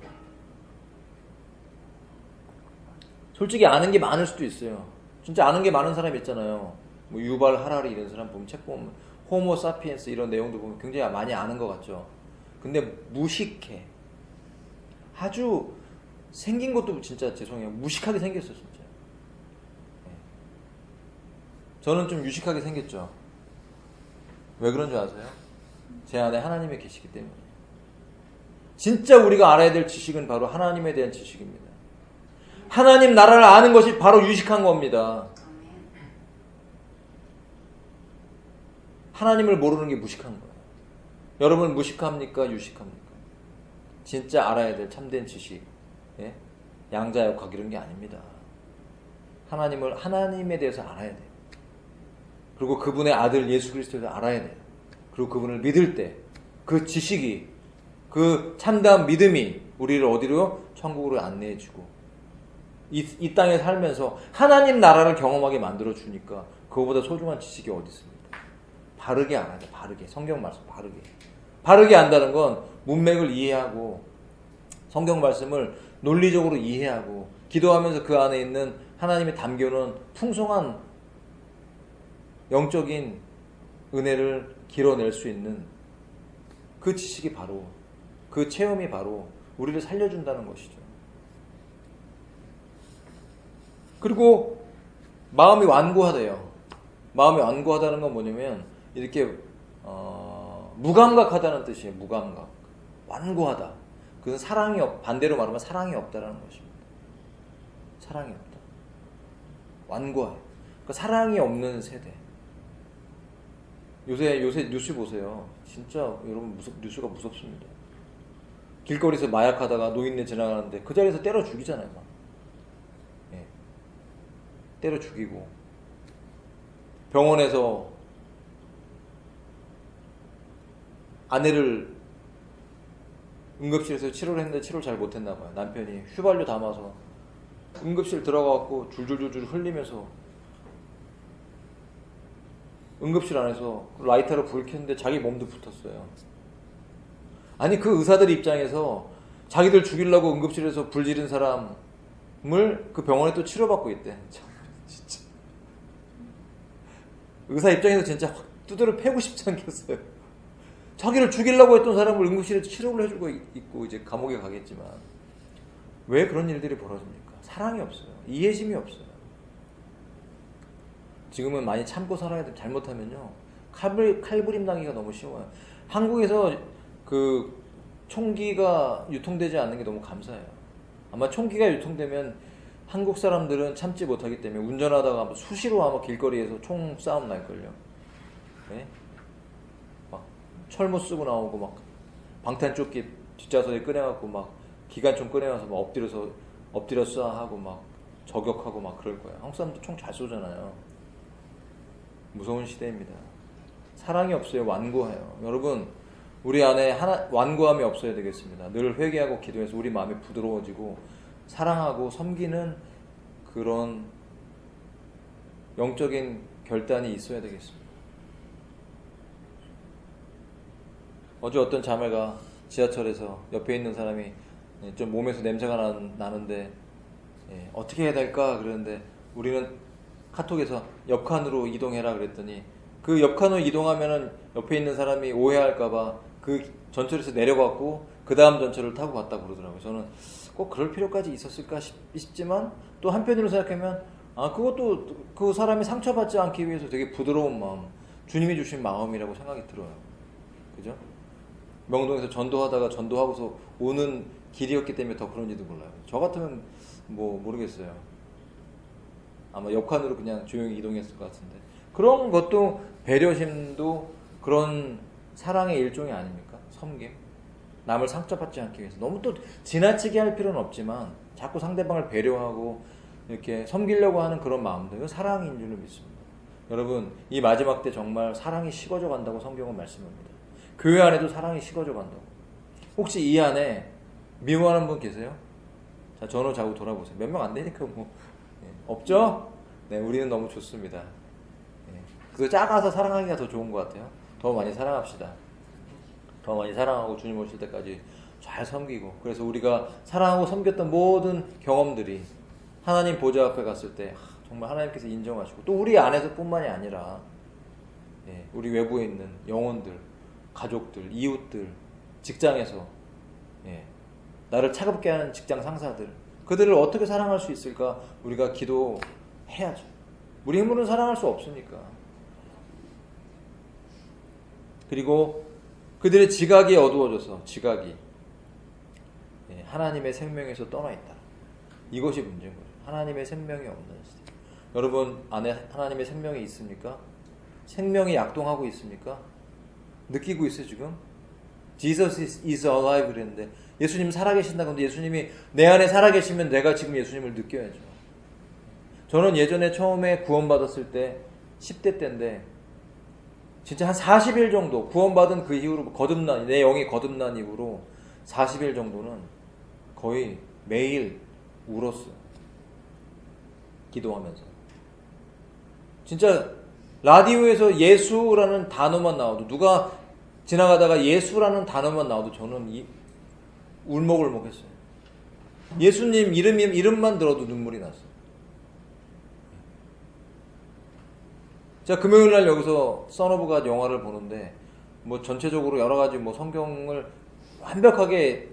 [SPEAKER 1] 솔직히 아는 게 많을 수도 있어요. 진짜 아는 게 많은 사람 있잖아요. 뭐 유발 하라리 이런 사람 보면, 책 보면 호모 사피엔스 이런 내용도 보면 굉장히 많이 아는 것 같죠. 근데 무식해. 아주 생긴 것도 진짜 죄송해요. 무식하게 생겼어 진짜. 저는 좀 유식하게 생겼죠. 왜 그런 줄 아세요? 제 안에 하나님이 계시기 때문에. 진짜 우리가 알아야 될 지식은 바로 하나님에 대한 지식입니다. 하나님 나라를 아는 것이 바로 유식한 겁니다. 하나님을 모르는 게 무식한 거예요. 여러분 무식합니까? 유식합니까? 진짜 알아야 될 참된 지식, 예? 양자역학 이런 게 아닙니다. 하나님에 대해서 알아야 돼요. 그리고 그분의 아들 예수 그리스도에 대해서 알아야 돼요. 그리고 그분을 믿을 때 그 지식이, 그 참다운 믿음이 우리를 어디로? 천국으로 안내해주고 이 땅에 살면서 하나님 나라를 경험하게 만들어주니까 그거보다 소중한 지식이 어디 있습니까? 바르게 알아야 돼. 바르게. 성경 말씀 바르게 안다는 건 문맥을 이해하고 성경 말씀을 논리적으로 이해하고 기도하면서 그 안에 있는 하나님이 담겨놓은 풍성한 영적인 은혜를 길어낼 수 있는 그 지식이 바로, 그 체험이 바로 우리를 살려준다는 것이죠. 그리고 마음이 완고하대요. 마음이 완고하다는 건 뭐냐면 이렇게 무감각하다는 뜻이에요. 무감각. 완고하다. 그건 반대로 말하면 사랑이 없다라는 것입니다. 사랑이 없다. 완고해요. 그러니까 사랑이 없는 세대. 요새 뉴스 보세요. 진짜 여러분 뉴스가 무섭습니다. 길거리에서 마약하다가 노인네 지나가는데 그 자리에서 때려 죽이잖아요. 막. 예. 때려 죽이고 병원에서 아내를 응급실에서 치료를 했는데 치료를 잘 못했나 봐요. 남편이 휘발유 담아서 응급실 들어가갖고 줄줄줄줄 흘리면서 응급실 안에서 라이터로 불 켰는데 자기 몸도 붙었어요. 아니 그 의사들 입장에서 자기들 죽이려고 응급실에서 불 지른 사람을 그 병원에 또 치료받고 있대. 참, 진짜. 의사 입장에서 진짜 확 두드려 패고 싶지 않겠어요. 자기를 죽이려고 했던 사람을 응급실에서 치료를 해주고 있고 이제 감옥에 가겠지만 왜 그런 일들이 벌어집니까? 사랑이 없어요. 이해심이 없어요. 지금은 많이 참고 살아야 돼. 잘못하면요 칼부림 당기가 너무 쉬워요. 한국에서 그 총기가 유통되지 않는 게 너무 감사해요. 아마 총기가 유통되면 한국 사람들은 참지 못하기 때문에 운전하다가 수시로 아마 길거리에서 총 싸움 날걸요. 네? 막 철모 쓰고 나오고 막 방탄조끼 뒷좌석에 꺼내갖고 막 기관총 꺼내와서 막 엎드려서 하고 막 저격하고 막 그럴 거예요. 한국 사람도 총 잘 쏘잖아요. 무서운 시대입니다. 사랑이 없어요. 완고해요. 여러분 우리 안에 완고함이 없어야 되겠습니다. 늘 회개하고 기도해서 우리 마음이 부드러워지고 사랑하고 섬기는 그런 영적인 결단이 있어야 되겠습니다. 어제 어떤 자매가 지하철에서 옆에 있는 사람이 좀 몸에서 냄새가 나는데 어떻게 해야 될까 그러는데 우리는 카톡에서 옆칸으로 이동해라 그랬더니 그 옆칸으로 이동하면은 옆에 있는 사람이 오해할까봐 그 전철에서 내려갔고 그 다음 전철을 타고 갔다 그러더라고요. 저는 꼭 그럴 필요까지 있었을까 싶지만 또 한편으로 생각하면 그것도 그 사람이 상처받지 않기 위해서 되게 부드러운 마음, 주님이 주신 마음이라고 생각이 들어요. 그죠? 명동에서 전도하다가 전도하고서 오는 길이었기 때문에 더 그런지도 몰라요. 저 같으면 뭐 모르겠어요. 아마 옆칸으로 그냥 조용히 이동했을 것 같은데 그런 것도 배려심도 그런 사랑의 일종이 아닙니까? 섬김. 남을 상처받지 않기 위해서 너무 또 지나치게 할 필요는 없지만 자꾸 상대방을 배려하고 이렇게 섬기려고 하는 그런 마음도 이건 사랑인 줄로 믿습니다. 여러분 이 마지막 때 정말 사랑이 식어져 간다고 성경은 말씀합니다. 교회 안에도 사랑이 식어져 간다고. 혹시 이 안에 미워하는 분 계세요? 자 전후 좌우 돌아보세요. 몇 명 안 되니까 뭐 없죠? 네, 우리는 너무 좋습니다. 그거 작아서 사랑하기가 더 좋은 것 같아요. 더 많이 사랑합시다. 더 많이 사랑하고 주님 오실 때까지 잘 섬기고 그래서 우리가 사랑하고 섬겼던 모든 경험들이 하나님 보좌 앞에 갔을 때 정말 하나님께서 인정하시고 또 우리 안에서 뿐만이 아니라 우리 외부에 있는 영혼들, 가족들, 이웃들, 직장에서 나를 차갑게 하는 직장 상사들 그들을 어떻게 사랑할 수 있을까? 우리가 기도해야죠. 우리 힘으로는 사랑할 수 없으니까. 그리고 그들의 지각이 어두워져서 지각이 하나님의 생명에서 떠나 있다. 이것이 문제인 거죠. 하나님의 생명이 없는 시대. 여러분 안에 하나님의 생명이 있습니까? 생명이 약동하고 있습니까? 느끼고 있어요 지금? Jesus is alive 그랬는데 예수님 살아계신다. 근데 예수님이 내 안에 살아계시면 내가 지금 예수님을 느껴야죠. 저는 예전에 처음에 구원받았을 때 10대 때인데 진짜 한 40일 정도 구원받은 그 이후로 거듭난 내 영이 거듭난 이후로 40일 정도는 거의 매일 울었어요. 기도하면서. 진짜 라디오에서 예수라는 단어만 나와도 누가 지나가다가 예수라는 단어만 나와도 저는 울먹울먹했어요. 예수님 이름만 들어도 눈물이 났어요. 자, 금요일 날 여기서 선 오브 갓 영화를 보는데 뭐 전체적으로 여러 가지 뭐 성경을 완벽하게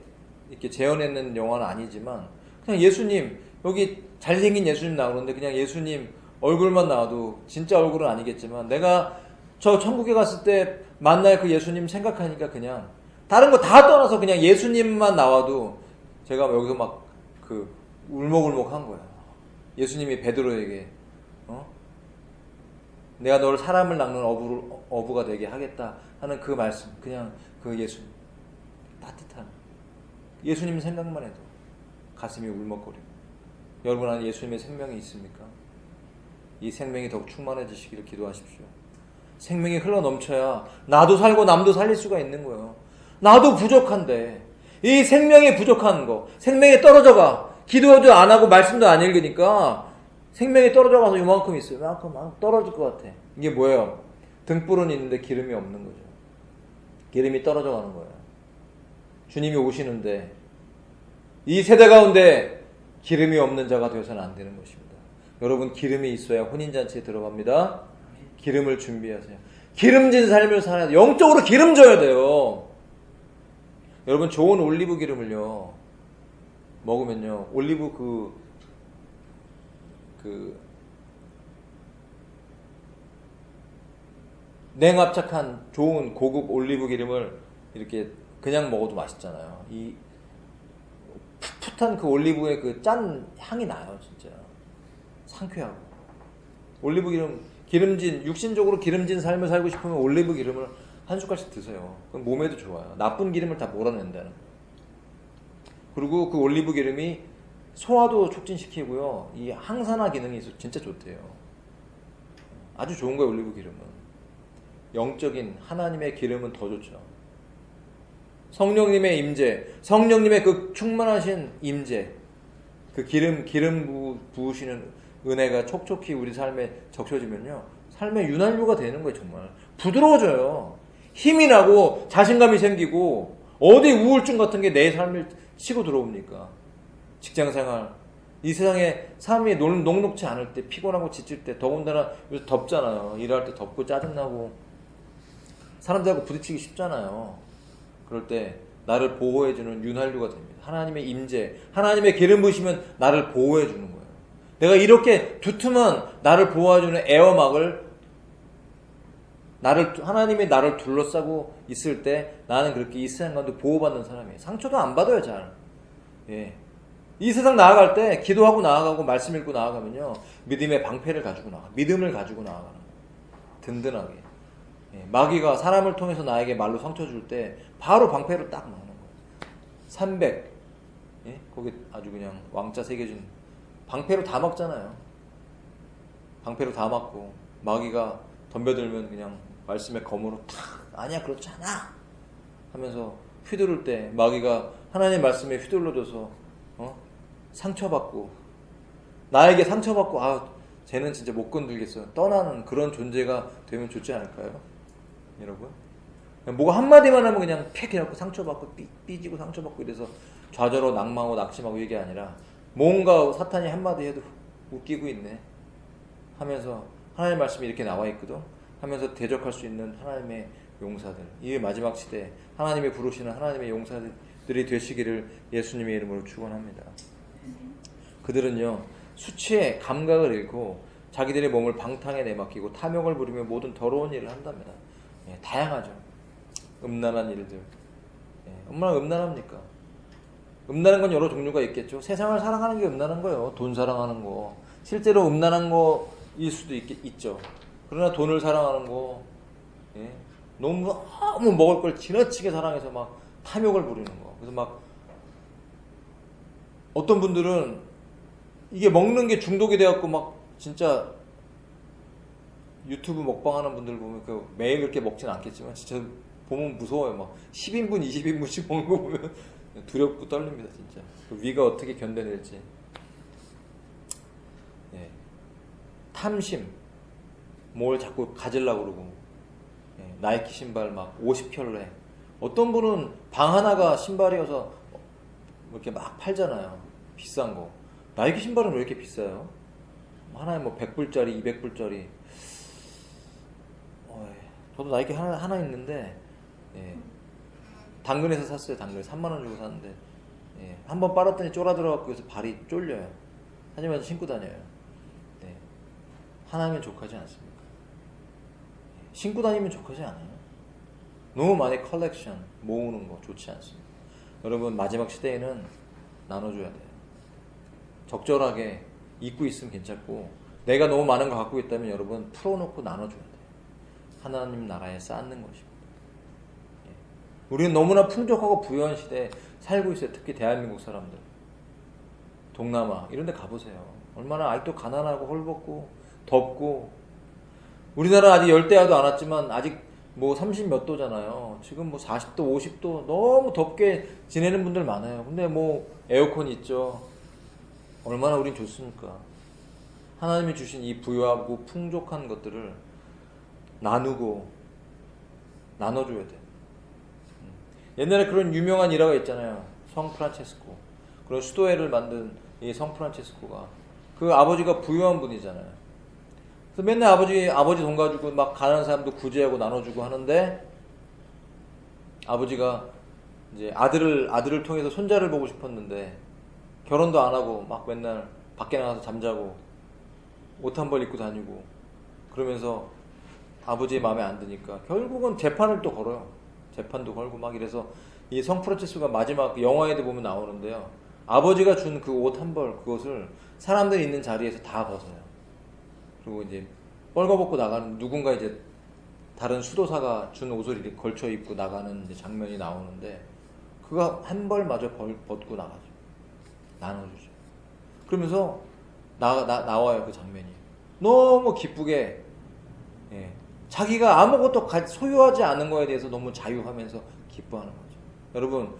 [SPEAKER 1] 이렇게 재현해낸 영화는 아니지만 그냥 예수님 여기 잘생긴 예수님 나오는데 그냥 예수님 얼굴만 나와도 진짜 얼굴은 아니겠지만 내가 저 천국에 갔을 때 만날 그 예수님 생각하니까 그냥 다른 거 다 떠나서 그냥 예수님만 나와도 제가 여기서 막 그 울먹울먹한 거예요. 예수님이 베드로에게 내가 너를 사람을 낚는 어부가 되게 하겠다 하는 그 말씀, 그냥 그 예수님 따뜻한 예수님 생각만 해도 가슴이 울먹거리고. 여러분 안에 예수님의 생명이 있습니까? 이 생명이 더욱 충만해지시기를 기도하십시오. 생명이 흘러넘쳐야 나도 살고 남도 살릴 수가 있는 거예요. 나도 부족한데 이 생명이 부족한 거, 생명이 떨어져가 기도도 안 하고 말씀도 안 읽으니까 생명이 떨어져가서 요만큼 있어요. 요만큼 떨어질 것 같아. 이게 뭐예요? 등불은 있는데 기름이 없는 거죠. 기름이 떨어져가는 거예요. 주님이 오시는데 이 세대 가운데 기름이 없는 자가 되어서는 안 되는 것입니다. 여러분 기름이 있어야 혼인잔치에 들어갑니다. 기름을 준비하세요. 기름진 삶을 살아야 돼요. 영적으로 기름져야 돼요. 여러분 좋은 올리브 기름을요 먹으면요 올리브 냉압착한 좋은 고급 올리브 기름을 이렇게 그냥 먹어도 맛있잖아요. 이 풋풋한 그 올리브의 그 짠 향이 나요. 진짜 상쾌하고. 올리브 기름진 육신적으로 기름진 삶을 살고 싶으면 올리브 기름을 한 숟갈씩 드세요. 그럼 몸에도 좋아요. 나쁜 기름을 다 몰아낸다는 거예요. 그리고 그 올리브 기름이 소화도 촉진시키고요. 이 항산화 기능이 있어서 진짜 좋대요. 아주 좋은 거예요, 올리브 기름은. 영적인 하나님의 기름은 더 좋죠. 성령님의 임재, 성령님의 그 충만하신 임재, 그 기름 부으시는 은혜가 촉촉히 우리 삶에 적셔지면요. 삶의 윤활유가 되는 거예요, 정말. 부드러워져요. 힘이 나고 자신감이 생기고 어디 우울증 같은 게 내 삶을 치고 들어옵니까? 직장생활, 이 세상에 삶이 녹록치 않을 때, 피곤하고 지칠 때, 더군다나 요새 덥잖아요. 일할 때 덥고 짜증나고 사람들하고 부딪히기 쉽잖아요. 그럴 때 나를 보호해주는 윤활유가 됩니다. 하나님의 임재, 하나님의 기름 부으시면 나를 보호해주는 거예요. 내가 이렇게 두툼한 나를 보호해주는 에어막을 하나님이 나를 둘러싸고 있을 때 나는 그렇게 이 세상 가운데 보호받는 사람이에요. 상처도 안 받아요, 잘. 예. 이 세상 나아갈 때 기도하고 나아가고 말씀 읽고 나아가면요. 믿음의 방패를 가지고 믿음을 가지고 나아가는 거예요. 든든하게. 예. 마귀가 사람을 통해서 나에게 말로 상처 줄 때 바로 방패로 딱 막는 거예요. 300. 예? 거기 아주 그냥 왕자 새겨진 방패로 다 막잖아요. 방패로 다 막고 마귀가 덤벼들면 그냥 말씀의 검으로 탁 아니야 그렇지 않아 하면서 휘두를 때 마귀가 하나님의 말씀에 휘둘러져서 상처받고 나에게 상처받고 쟤는 진짜 못 건들겠어 떠나는 그런 존재가 되면 좋지 않을까요? 여러분 뭐가 한마디만 하면 그냥 팩 해놓고 상처받고 삐지고 상처받고 이래서 좌절하고 낙망하고 낙심하고 이게 아니라 뭔가 사탄이 한마디 해도 웃기고 있네 하면서 하나님의 말씀이 이렇게 나와 있거든 하면서 대적할 수 있는 하나님의 용사들, 이 마지막 시대 하나님이 부르시는 하나님의 용사들이 되시기를 예수님의 이름으로 축원합니다. 그들은요 수치의 감각을 잃고 자기들의 몸을 방탕에 내맡기고 탐욕을 부리며 모든 더러운 일을 한답니다. 예, 다양하죠. 음란한 일들. 예, 얼마나 음란합니까? 음란한 건 여러 종류가 있겠죠. 세상을 사랑하는 게 음란한 거예요. 돈 사랑하는 거. 실제로 음란한 거일 수도 있죠. 그러나 돈을 사랑하는 거, 예? 너무 먹을 걸 지나치게 사랑해서 막 탐욕을 부리는 거. 그래서 막 어떤 분들은 이게 먹는 게 중독이 돼갖고 막 진짜 유튜브 먹방하는 분들 보면 그 매일 그렇게 먹진 않겠지만 진짜 보면 무서워요. 막 10인분, 20인분씩 먹는 거 보면 두렵고 떨립니다, 진짜. 그 위가 어떻게 견뎌낼지. 예. 탐심, 뭘 자꾸 가지려고 그러고. 예. 나이키 신발 막 50켤레. 어떤 분은 방 하나가 신발이어서 이렇게 막 팔잖아요. 비싼 거. 나이키 신발은 왜 이렇게 비싸요? 하나에 뭐 100불짜리, 200불짜리. 저도 나이키 하나 있는데, 예. 당근에서 샀어요. 당근에 3만원 주고 샀는데, 예. 한번 빨았더니 쫄아들어갖고 그래서 발이 쫄려요. 하지만 신고 다녀요. 네. 하나면 족하지 않습니까? 신고 다니면 족하지 않아요? 너무 많이 컬렉션 모으는 거 좋지 않습니다. 여러분, 마지막 시대에는 나눠줘야 돼요. 적절하게 입고 있으면 괜찮고, 내가 너무 많은 거 갖고 있다면 여러분 풀어놓고 나눠줘야 돼요. 하나님 나라에 쌓는 것입니다. 우리는 너무나 풍족하고 부유한 시대에 살고 있어요. 특히 대한민국 사람들, 동남아 이런 데 가보세요. 얼마나 아직도 가난하고 헐벗고 덥고, 우리나라 아직 열대야도 안 왔지만 아직 뭐 30 몇 도잖아요. 지금 뭐 40도 50도 너무 덥게 지내는 분들 많아요. 근데 뭐 에어컨 있죠. 얼마나 우린 좋습니까? 하나님이 주신 이 부유하고 풍족한 것들을 나누고 나눠줘야 돼. 옛날에 그런 유명한 일화가 있잖아요. 성 프란체스코. 그런 수도회를 만든 이 성 프란체스코가, 그 아버지가 부유한 분이잖아요. 그래서 맨날 아버지 돈 가지고 막 가난한 사람도 구제하고 나눠주고 하는데, 아버지가 이제 아들을 통해서 손자를 보고 싶었는데 결혼도 안 하고 막 맨날 밖에 나가서 잠자고 옷 한 벌 입고 다니고 그러면서 아버지의 마음에 안 드니까 결국은 재판을 또 걸어요. 재판도 걸고 막 이래서 이 성 프란체스코가 마지막 영화에도 보면 나오는데요. 아버지가 준 그 옷 한 벌, 그것을 사람들이 있는 자리에서 다 벗어요. 그리고 이제 뻘거벗고 나가는, 누군가 이제 다른 수도사가 준 옷을 이렇게 걸쳐 입고 나가는 이제 장면이 나오는데, 그가 한 벌마저 벗고 나가죠. 나눠주죠. 그러면서 나와요, 그 장면이. 너무 기쁘게, 예. 자기가 아무것도 소유하지 않은 거에 대해서 너무 자유하면서 기뻐하는 거죠. 여러분,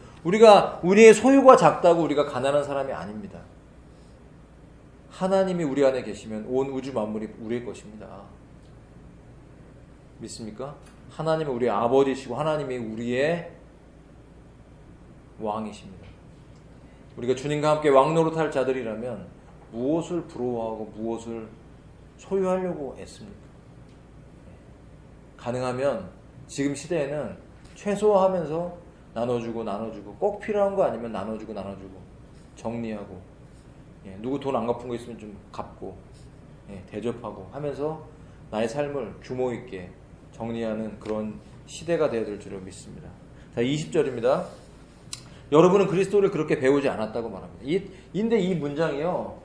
[SPEAKER 1] 우리의 소유가 작다고 우리가 가난한 사람이 아닙니다. 하나님이 우리 안에 계시면 온 우주 만물이 우리의 것입니다. 믿습니까? 하나님은 우리의 아버지시고 하나님이 우리의 왕이십니다. 우리가 주님과 함께 왕노릇할 자들이라면 무엇을 부러워하고 무엇을 소유하려고 애씁니까? 가능하면 지금 시대에는 최소화하면서 나눠주고 꼭 필요한 거 아니면 나눠주고 정리하고, 예, 누구 돈 안 갚은 거 있으면 좀 갚고, 예, 대접하고 하면서 나의 삶을 규모 있게 정리하는 그런 시대가 되어야 될 줄로 믿습니다. 자, 20절입니다. 여러분은 그리스도를 그렇게 배우지 않았다고 말합니다. 근데 이 문장이요,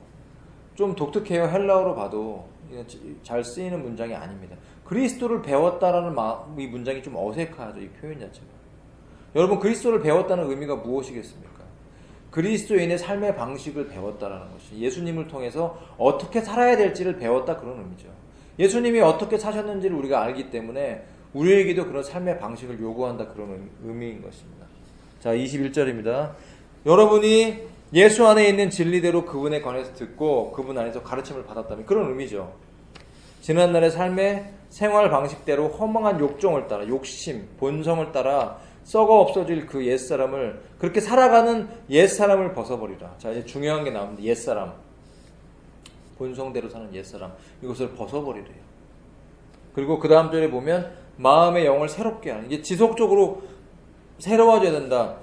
[SPEAKER 1] 좀 독특해요. 헬라어로 봐도 잘 쓰이는 문장이 아닙니다. 그리스도를 배웠다라는 이 문장이 좀 어색하죠, 이 표현 자체가. 여러분, 그리스도를 배웠다는 의미가 무엇이겠습니까? 그리스도인의 삶의 방식을 배웠다라는 것이, 예수님을 통해서 어떻게 살아야 될지를 배웠다, 그런 의미죠. 예수님이 어떻게 사셨는지를 우리가 알기 때문에 우리에게도 그런 삶의 방식을 요구한다, 그런 의미인 것입니다. 자, 21절입니다. 여러분이 예수 안에 있는 진리대로 그분에 관해서 듣고 그분 안에서 가르침을 받았다면, 그런 의미죠. 지난날의 삶의 생활 방식대로 허망한 욕정을 따라, 욕심, 본성을 따라 썩어 없어질 그 옛사람을, 그렇게 살아가는 옛사람을 벗어버리라. 자, 이제 중요한 게 나옵니다. 옛사람, 본성대로 사는 옛사람, 이것을 벗어버리래요. 그리고 그 다음 절에 보면 마음의 영을 새롭게 하는, 이게 지속적으로 새로워져야 된다.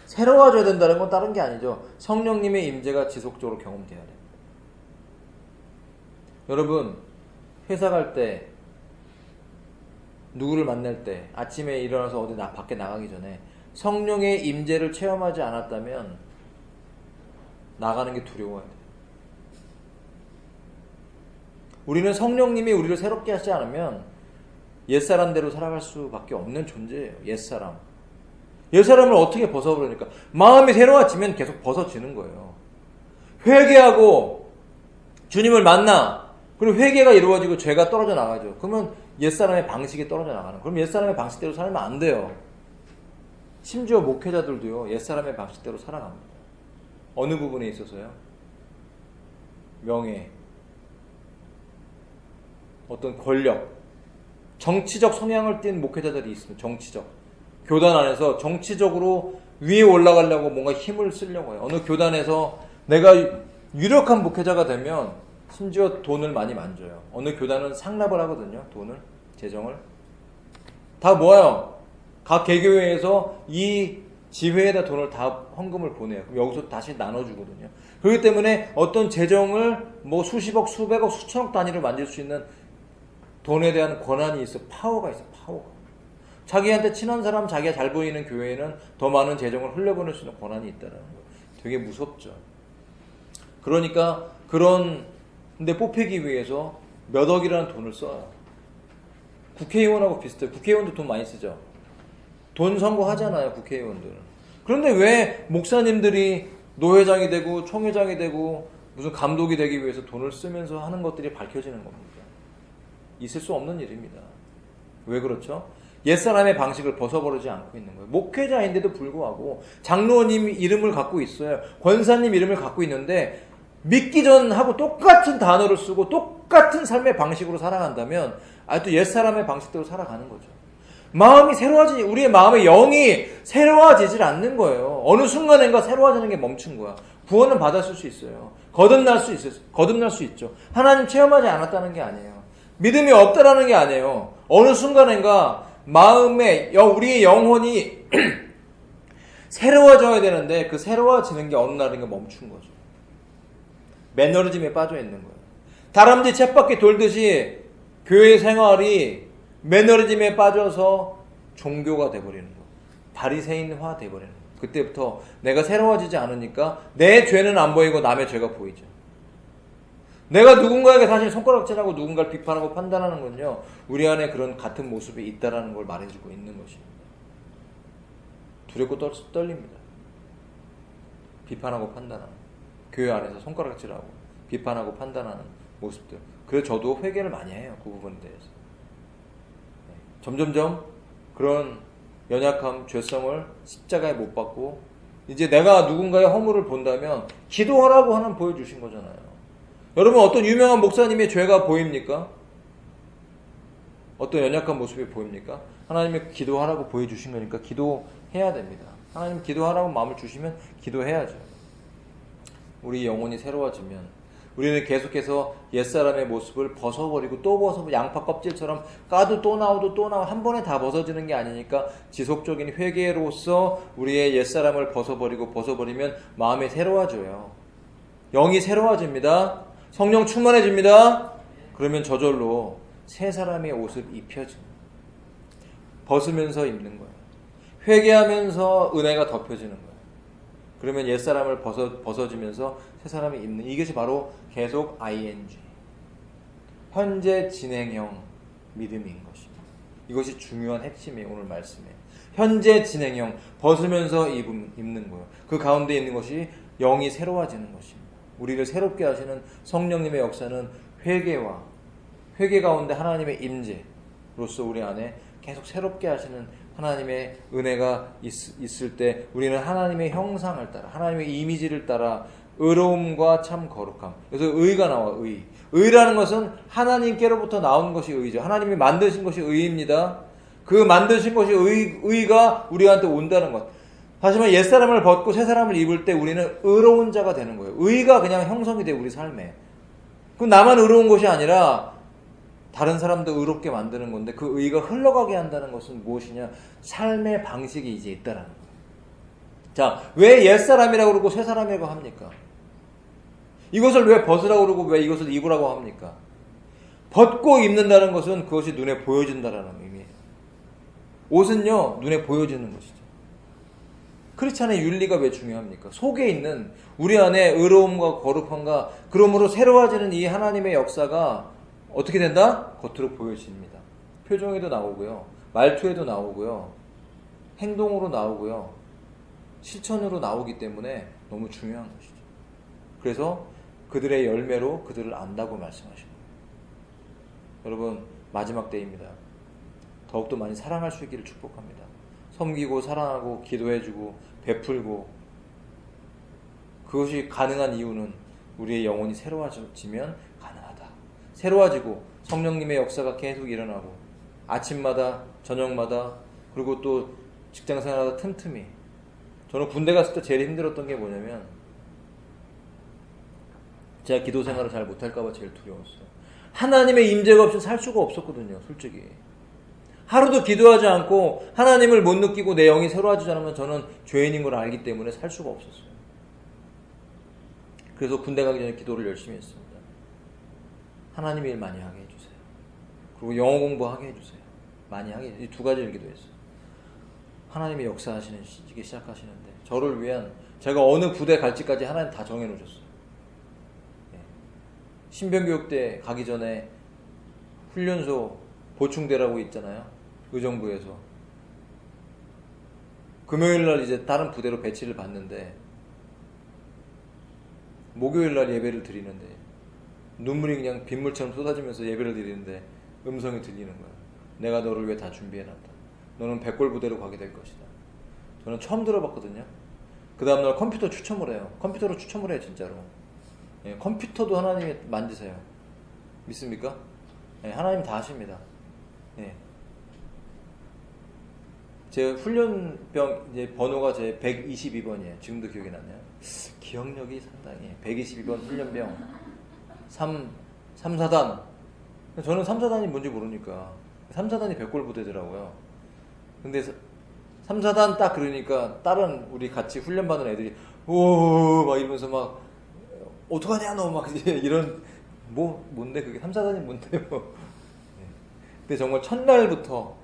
[SPEAKER 1] 새로워져야 된다는 건 다른 게 아니죠. 성령님의 임재가 지속적으로 경험돼야 됩니다. 여러분, 회사 갈 때, 누구를 만날 때, 아침에 일어나서 어디 밖에 나가기 전에 성령의 임재를 체험하지 않았다면 나가는 게 두려워야 돼요. 우리는 성령님이 우리를 새롭게 하지 않으면 옛사람대로 살아갈 수밖에 없는 존재예요. 옛사람. 옛사람을 어떻게 벗어버리니까? 마음이 새로워지면 계속 벗어지는 거예요. 회개하고 주님을 만나. 그리고 회개가 이루어지고 죄가 떨어져 나가죠. 그러면 옛사람의 방식이 떨어져 나가는. 그럼 옛사람의 방식대로 살면 안 돼요. 심지어 목회자들도요. 옛사람의 방식대로 살아갑니다. 어느 부분에 있어서요? 명예, 어떤 권력, 정치적 성향을 띤 목회자들이 있습니다. 정치적. 교단 안에서 정치적으로 위에 올라가려고 뭔가 힘을 쓰려고 해요. 어느 교단에서 내가 유력한 목회자가 되면 심지어 돈을 많이 만져요. 어느 교단은 상납을 하거든요. 돈을, 재정을. 다 모아요. 각 개교회에서 이 지회에다 돈을 다 헌금을 보내요. 그럼 여기서 다시 나눠주거든요. 그렇기 때문에 어떤 재정을 뭐 수십억, 수백억, 수천억 단위로 만질 수 있는 돈에 대한 권한이 있어. 파워가 있어. 파워가. 자기한테 친한 사람, 자기가 잘 보이는 교회에는 더 많은 재정을 흘려보낼 수 있는 권한이 있다는 거. 되게 무섭죠. 그러니까 근데 뽑히기 위해서 몇 억이라는 돈을 써요. 국회의원하고 비슷해요. 국회의원도 돈 많이 쓰죠. 돈 선거하잖아요, 국회의원들은. 그런데 왜 목사님들이 노회장이 되고 총회장이 되고 무슨 감독이 되기 위해서 돈을 쓰면서 하는 것들이 밝혀지는 겁니다. 있을 수 없는 일입니다. 왜 그렇죠? 옛사람의 방식을 벗어버리지 않고 있는 거예요. 목회자인데도 불구하고 장로님 이름을 갖고 있어요. 권사님 이름을 갖고 있는데 믿기 전하고 똑같은 단어를 쓰고 똑같은 삶의 방식으로 살아간다면 아직도 옛사람의 방식대로 살아가는 거죠. 마음이 새로워지니 우리의 마음의 영이 새로워지질 않는 거예요. 어느 순간인가 새로워지는 게 멈춘 거야. 구원은 받았을 수 있어요. 거듭날 수 있죠. 하나님 체험하지 않았다는 게 아니에요. 믿음이 없다라는 게 아니에요. 어느 순간인가 우리의 영혼이 새로워져야 되는데 그 새로워지는 게 어느 날인가 멈춘 거죠. 매너리즘에 빠져 있는 거예요. 다람쥐 쳇바퀴 돌듯이 교회 생활이 매너리즘에 빠져서 종교가 돼버리는 거예요. 바리새인화 돼버리는 거예요. 그때부터 내가 새로워지지 않으니까 내 죄는 안 보이고 남의 죄가 보이죠. 내가 누군가에게 사실 손가락질하고 누군가를 비판하고 판단하는 건요, 우리 안에 그런 같은 모습이 있다라는 걸 말해주고 있는 것입니다. 두렵고 떨립니다. 비판하고 판단하는, 교회 안에서 손가락질하고 비판하고 판단하는 모습들. 그래서 저도 회개를 많이 해요. 그 부분에 대해서. 점점점 그런 연약함, 죄성을 십자가에 못 박고 이제 내가 누군가의 허물을 본다면 기도하라고 하나님 보여주신 거잖아요. 여러분 어떤 유명한 목사님의 죄가 보입니까? 어떤 연약한 모습이 보입니까? 하나님이 기도하라고 보여주신 거니까 기도해야 됩니다. 하나님 기도하라고 마음을 주시면 기도해야죠. 우리 영혼이 새로워지면 우리는 계속해서 옛사람의 모습을 벗어버리고 또 벗어버리고 양파 껍질처럼 까도 또 나오도 한 번에 다 벗어지는 게 아니니까 지속적인 회개로서 우리의 옛사람을 벗어버리면 마음이 새로워져요. 영이 새로워집니다. 성령 충만해집니다. 그러면 저절로 새 사람의 옷을 입혀집니다. 벗으면서 입는 거예요. 회개하면서 은혜가 덮여지는 거예요. 그러면 옛사람을 벗어지면서 새 사람이 입는, 이것이 바로 계속 ing, 현재 진행형 믿음인 것입니다. 이것이 중요한 핵심이에요. 오늘 말씀에 현재 진행형, 벗으면서 입는 거예요. 그 가운데 있는 것이 영이 새로워지는 것입니다. 우리를 새롭게 하시는 성령님의 역사는 회개 가운데 하나님의 임재로서 우리 안에 계속 새롭게 하시는 하나님의 은혜가 있을 때 우리는 하나님의 형상을 따라, 하나님의 이미지를 따라 의로움과 참 거룩함. 그래서 의가 나와. 의라는 것은 하나님께로부터 나온 것이 의죠. 하나님이 만드신 것이 의입니다. 그 만드신 것이 의가 우리한테 온다는 것. 다시 말해 옛사람을 벗고 새사람을 입을 때 우리는 의로운 자가 되는 거예요. 의가 그냥 형성이 돼 우리 삶에. 그럼 나만 의로운 것이 아니라 다른 사람도 의롭게 만드는 건데 그 의가 흘러가게 한다는 것은 무엇이냐? 삶의 방식이 이제 있다라는 거예요. 자, 왜 옛사람이라고 그러고 새사람이라고 합니까? 이것을 왜 벗으라고 그러고 왜 이것을 입으라고 합니까? 벗고 입는다는 것은 그것이 눈에 보여진다라는 의미예요. 옷은요, 눈에 보여지는 것이죠. 크리스찬의 윤리가 왜 중요합니까? 속에 있는 우리 안에 의로움과 거룩함과 그러므로 새로워지는 이 하나님의 역사가 어떻게 된다? 겉으로 보여집니다. 표정에도 나오고요. 말투에도 나오고요. 행동으로 나오고요. 실천으로 나오기 때문에 너무 중요한 것이죠. 그래서 그들의 열매로 그들을 안다고 말씀하신 거예요. 여러분, 마지막 때입니다. 더욱더 많이 사랑할 수 있기를 축복합니다. 섬기고 사랑하고 기도해주고 베풀고, 그것이 가능한 이유는 우리의 영혼이 새로워지면 가능하다. 새로워지고 성령님의 역사가 계속 일어나고, 아침마다 저녁마다, 그리고 또 직장생활하다 틈틈이. 저는 군대 갔을 때 제일 힘들었던 게 뭐냐면, 제가 기도 생활을 잘 못할까봐 제일 두려웠어요. 하나님의 임재가 없이 살 수가 없었거든요, 솔직히. 하루도 기도하지 않고 하나님을 못 느끼고 내 영이 새로워지지 않으면 저는 죄인인 걸 알기 때문에 살 수가 없었어요. 그래서 군대 가기 전에 기도를 열심히 했습니다. 하나님 일 많이 하게 해주세요. 그리고 영어 공부하게 해주세요. 많이 하게 해주세요. 이 두 가지를 기도했어요. 하나님이 역사하시는 시기 시작하시는데, 저를 위한, 제가 어느 부대 갈지까지 하나님 다 정해놓으셨어요. 신병교육대 가기 전에 훈련소 보충대라고 있잖아요. 의정부에서. 금요일날 이제 다른 부대로 배치를 받는데, 목요일날 예배를 드리는데 눈물이 그냥 빗물처럼 쏟아지면서 예배를 드리는데 음성이 들리는 거예요. 내가 너를 위해 다 준비해놨다. 너는 백골 부대로 가게 될 것이다. 저는 처음 들어봤거든요. 그 다음날 컴퓨터 추첨을 해요. 컴퓨터로 추첨을 해요, 진짜로. 예, 컴퓨터도 하나님이 만드세요. 믿습니까? 예, 하나님 다 하십니다. 예. 제 훈련병 이제 번호가 제 122번이에요. 지금도 기억이 나네요. 기억력이 상당히. 122번 훈련병 3사단. 저는 3사단이 뭔지 모르니까 3사단이 백골 부대더라고요. 근데 3사단 딱 그러니까 다른 우리 같이 훈련받은 애들이 오 막 이러면서 막 어떡하냐 너 막 이런, 뭔데 그게 3사단이 뭔데요. 근데 정말 첫날부터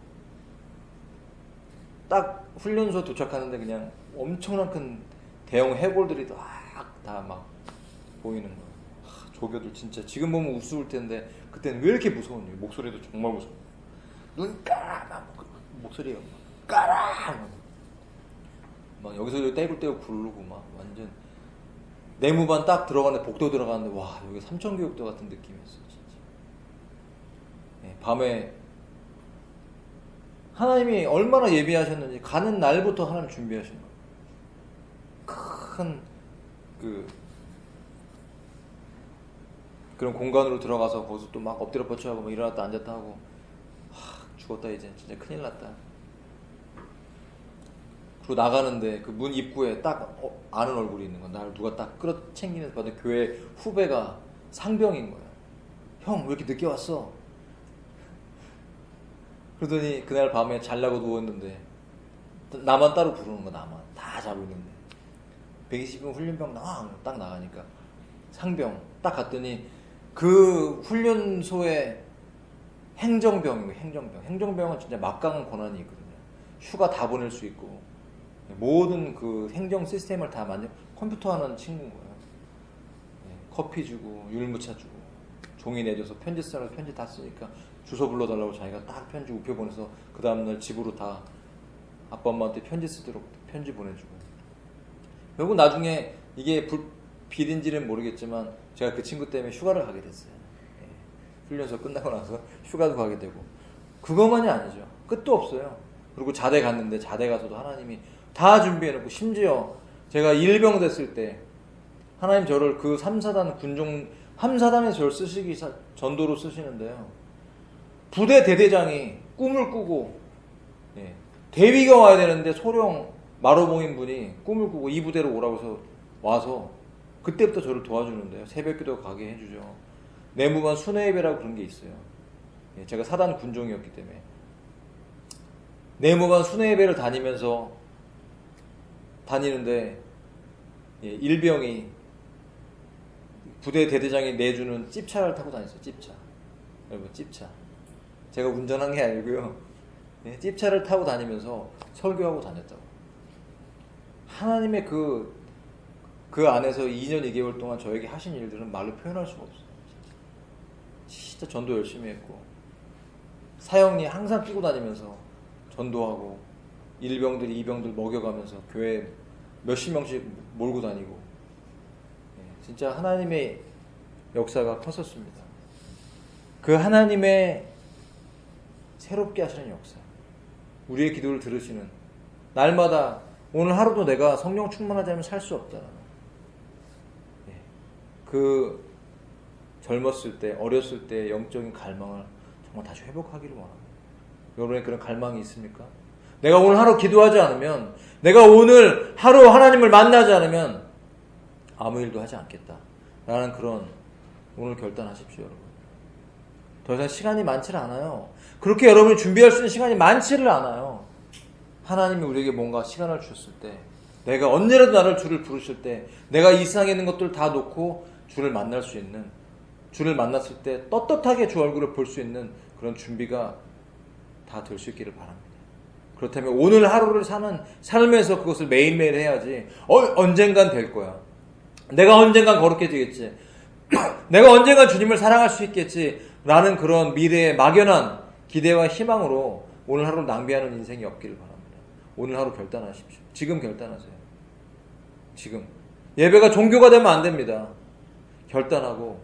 [SPEAKER 1] 딱 훈련소 도착하는데 그냥 엄청난 큰 대형 해골들이 다 막 보이는 거예요. 조교들 진짜 지금 보면 우스울 텐데 그때는 왜 이렇게 무서웠니? 목소리도 정말 무서워. 눈 까라 목소리가 까라 막 여기서 떼굴떼굴 부르고 막 완전 내무반 딱 들어가는데 복도 들어가는데 와 여기 삼천교육도 같은 느낌이었어요 진짜. 네, 밤에 하나님이 얼마나 예비하셨는지 가는 날부터 하나님 준비하신 거예요. 큰 그런 공간으로 들어가서 거기서 또 막 엎드려 뻗쳐하고 막 일어났다 앉았다 하고 죽었다 이제 진짜 큰일 났다. 그리고 나가는데 그 문 입구에 딱 아는 얼굴이 있는 거야. 나를 누가 딱 끌어챙기면서 받은 교회 후배가 상병인 거야. 형 왜 이렇게 늦게 왔어? 그러더니 그날 밤에 잘라고 누웠는데 나만 따로 부르는 거야. 나만 다 자고 있는데 120분 훈련병 나와 딱 나가니까 상병 딱 갔더니 그 훈련소에 행정병이고 행정병은 진짜 막강한 권한이 있거든요. 휴가 다 보낼 수 있고 모든 그 행정 시스템을 다 컴퓨터 하는 친구인 거예요. 커피 주고 율무차 주고 종이 내줘서 편지 쓰라고 편지 다 쓰니까 주소 불러달라고 자기가 딱 편지 우표 보내서 그 다음날 집으로 다 아빠 엄마한테 편지 쓰도록 편지 보내주고. 결국 나중에 이게 비린지는 모르겠지만 제가 그 친구 때문에 휴가를 가게 됐어요. 훈련소 끝나고 나서 휴가도 가게 되고. 그것만이 아니죠. 끝도 없어요. 그리고 자대 갔는데 자대 가서도 하나님이 다 준비해놓고, 심지어 제가 일병 됐을 때 하나님 저를 그 3사단 군종 3사단에서 저를 쓰시기 전도로 쓰시는데요. 부대 대대장이 꿈을 꾸고 대위가 와야 되는데 소령 마로봉인 분이 꿈을 꾸고 이 부대로 오라고 해서 와서 그때부터 저를 도와주는데요. 새벽기도 가게 해주죠. 내무반 순회예배라고 그런 게 있어요. 제가 사단 군종이었기 때문에 내무반 순회예배를 다니는데 일병이 부대 대대장이 내주는 찝차를 타고 다녔어요. 찝차. 여러분 찝차. 제가 운전한 게 아니고요. 찝차를 타고 다니면서 설교하고 다녔다고. 하나님의 그 안에서 2년 2개월 동안 저에게 하신 일들은 말로 표현할 수가 없어요. 진짜 전도 열심히 했고 사형리 항상 끼고 다니면서 전도하고 일병들, 이병들 먹여가면서 교회 몇십 명씩 몰고 다니고, 진짜 하나님의 역사가 컸었습니다. 그 하나님의 새롭게 하시는 역사, 우리의 기도를 들으시는, 날마다 오늘 하루도 내가 성령 충만하지 않으면 살 수 없다. 그 젊었을 때, 어렸을 때 영적인 갈망을 정말 다시 회복하기를 원합니다. 여러분의 그런 갈망이 있습니까? 내가 오늘 하루 기도하지 않으면, 내가 오늘 하루 하나님을 만나지 않으면 아무 일도 하지 않겠다 라는 그런, 오늘 결단하십시오. 여러분, 더 이상 시간이 많지를 않아요. 그렇게 여러분이 준비할 수 있는 시간이 많지를 않아요. 하나님이 우리에게 뭔가 시간을 주셨을 때, 내가 언제라도 나를 주를 부르실 때, 내가 이 세상에 있는 것들 다 놓고 주를 만날 수 있는, 주를 만났을 때 떳떳하게 주 얼굴을 볼 수 있는 그런 준비가 다 될 수 있기를 바랍니다. 그렇다면 오늘 하루를 사는 삶에서 그것을 매일매일 해야지, 언젠간 될 거야, 내가 언젠간 거룩해지겠지, 내가 언젠간 주님을 사랑할 수 있겠지 라는 그런 미래의 막연한 기대와 희망으로 오늘 하루를 낭비하는 인생이 없기를 바랍니다. 오늘 하루 결단하십시오. 지금 결단하세요. 지금. 예배가 종교가 되면 안 됩니다. 결단하고,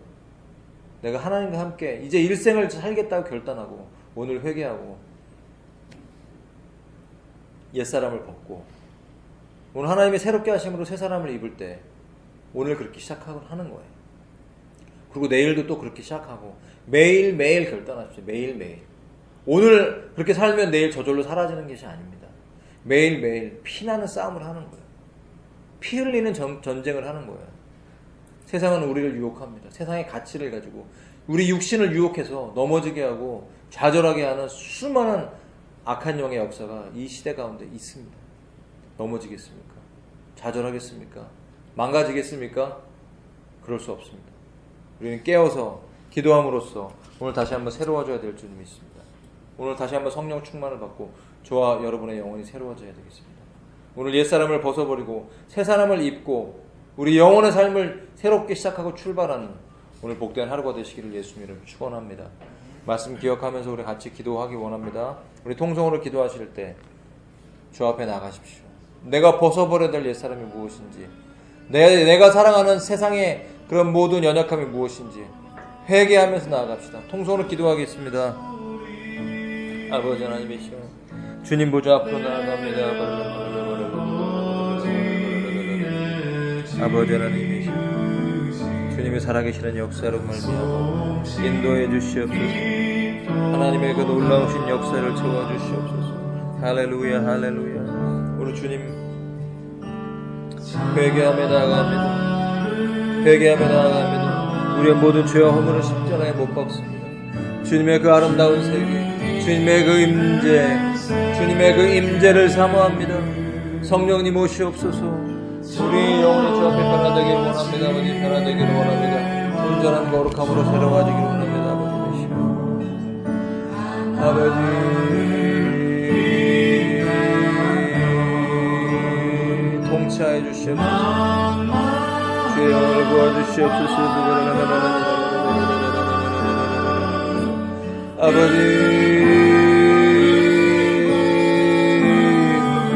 [SPEAKER 1] 내가 하나님과 함께 이제 일생을 살겠다고 결단하고, 오늘 회개하고 옛사람을 벗고, 오늘 하나님의 새롭게 하심으로 새 사람을 입을 때 오늘 그렇게 시작하는 거예요. 그리고 내일도 또 그렇게 시작하고, 매일매일 결단하십시오. 매일매일. 오늘 그렇게 살면 내일 저절로 사라지는 것이 아닙니다. 매일매일 피나는 싸움을 하는 거예요. 피 흘리는 전쟁을 하는 거예요. 세상은 우리를 유혹합니다. 세상의 가치를 가지고 우리 육신을 유혹해서 넘어지게 하고 좌절하게 하는 수많은 악한 영의 역사가 이 시대 가운데 있습니다. 넘어지겠습니까? 좌절하겠습니까? 망가지겠습니까? 그럴 수 없습니다. 우리는 깨어서 기도함으로써 오늘 다시 한번 새로워져야 될 줄 믿습니다. 오늘 다시 한번 성령 충만을 받고 저와 여러분의 영혼이 새로워져야 되겠습니다. 오늘 옛사람을 벗어버리고 새 사람을 입고 우리 영혼의 삶을 새롭게 시작하고 출발하는 오늘 복된 하루가 되시기를 예수님 이름으로 축원합니다. 말씀 기억하면서 우리 같이 기도하기 원합니다. 우리 통성으로 기도하실 때 주 앞에 나가십시오. 내가 벗어버려야 될 옛사람이 무엇인지, 내가 사랑하는 세상의 그런 모든 연약함이 무엇인지 회개하면서 나아갑시다. 통성으로 기도하겠습니다. 아버지 하나님이시여, 주님 보좌 앞으로 나아갑니다. 아버지 하나님이시여, 주님이 살아계시는 역사로 말미암아 인도해 주시옵소서. 하나님의 그 놀라우신 역사를 채워주시옵소서. 할렐루야, 할렐루야. 우리 주님 회개하며 나아갑니다. 회개하며 나아갑니다. 우리의 모든 죄와 허물은 십자가에 못 박습니다. 주님의 그 아름다운 세계, 주님의 그 임재, 주님의 그 임재를 사모합니다. 성령님 오시옵소서. 우리 영혼이 주 앞에 변화되기를 원합니다. 아버지, 변화되기를 원합니다. 온전한 거룩함으로 새로워지기를 원합니다. 아버지, 통치하여 주시옵소서. 주의 영을 구하주시옵소서. 아버지,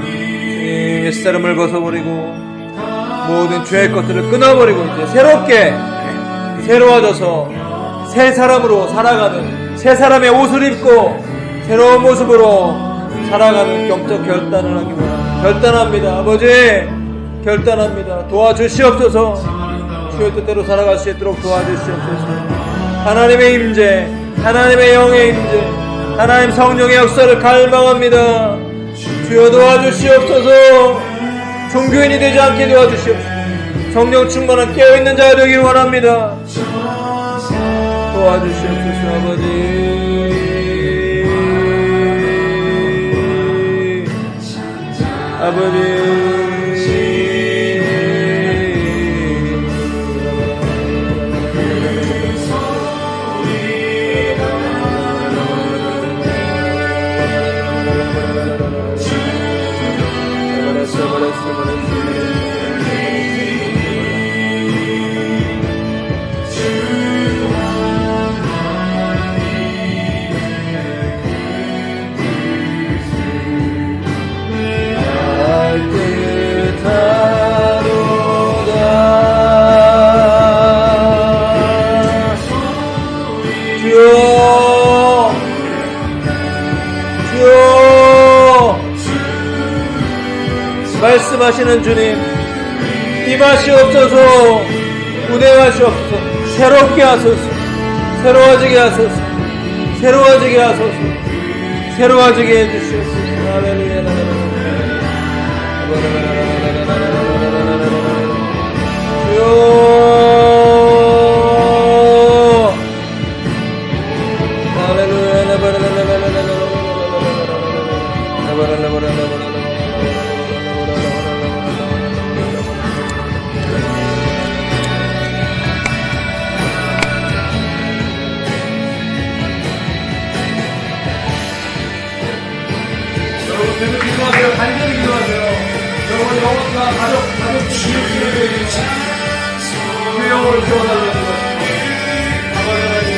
[SPEAKER 1] 주님 옛사람을 벗어버리고 모든 죄의 것들을 끊어버리고 이제 새롭게 새로워져서 새 사람으로 살아가는, 새 사람의 옷을 입고 새로운 모습으로 살아가는 영적 결단을 하기 원합니다. 결단합니다. 아버지, 결단합니다. 도와주시옵소서. 주의 뜻대로 살아갈 수 있도록 도와주시옵소서. 하나님의 임재, 하나님의 영의 임재, 하나님 성령의 역사를 갈망합니다. 주여 도와주시옵소서. 종교인이 되지 않게 도와주시옵소서. 성령 충만한 깨어있는 자가 되길 원합니다. 도와주시옵소서. 아버지, 말씀하시는 주님, 임하시옵소서. 운행하시옵소서. 새롭게 하소서. 새로워지게 하소서. 새로워지게 하소서. 새로워지게 해주시옵소서. 할렐루야. 주여.
[SPEAKER 3] 여러분 계속 기도하세요. 간절히 기도하세요. 여러분 영혼과 가족 기도해주세요. 그 영혼을 세워달라는 것입니다. 아버지 하나님,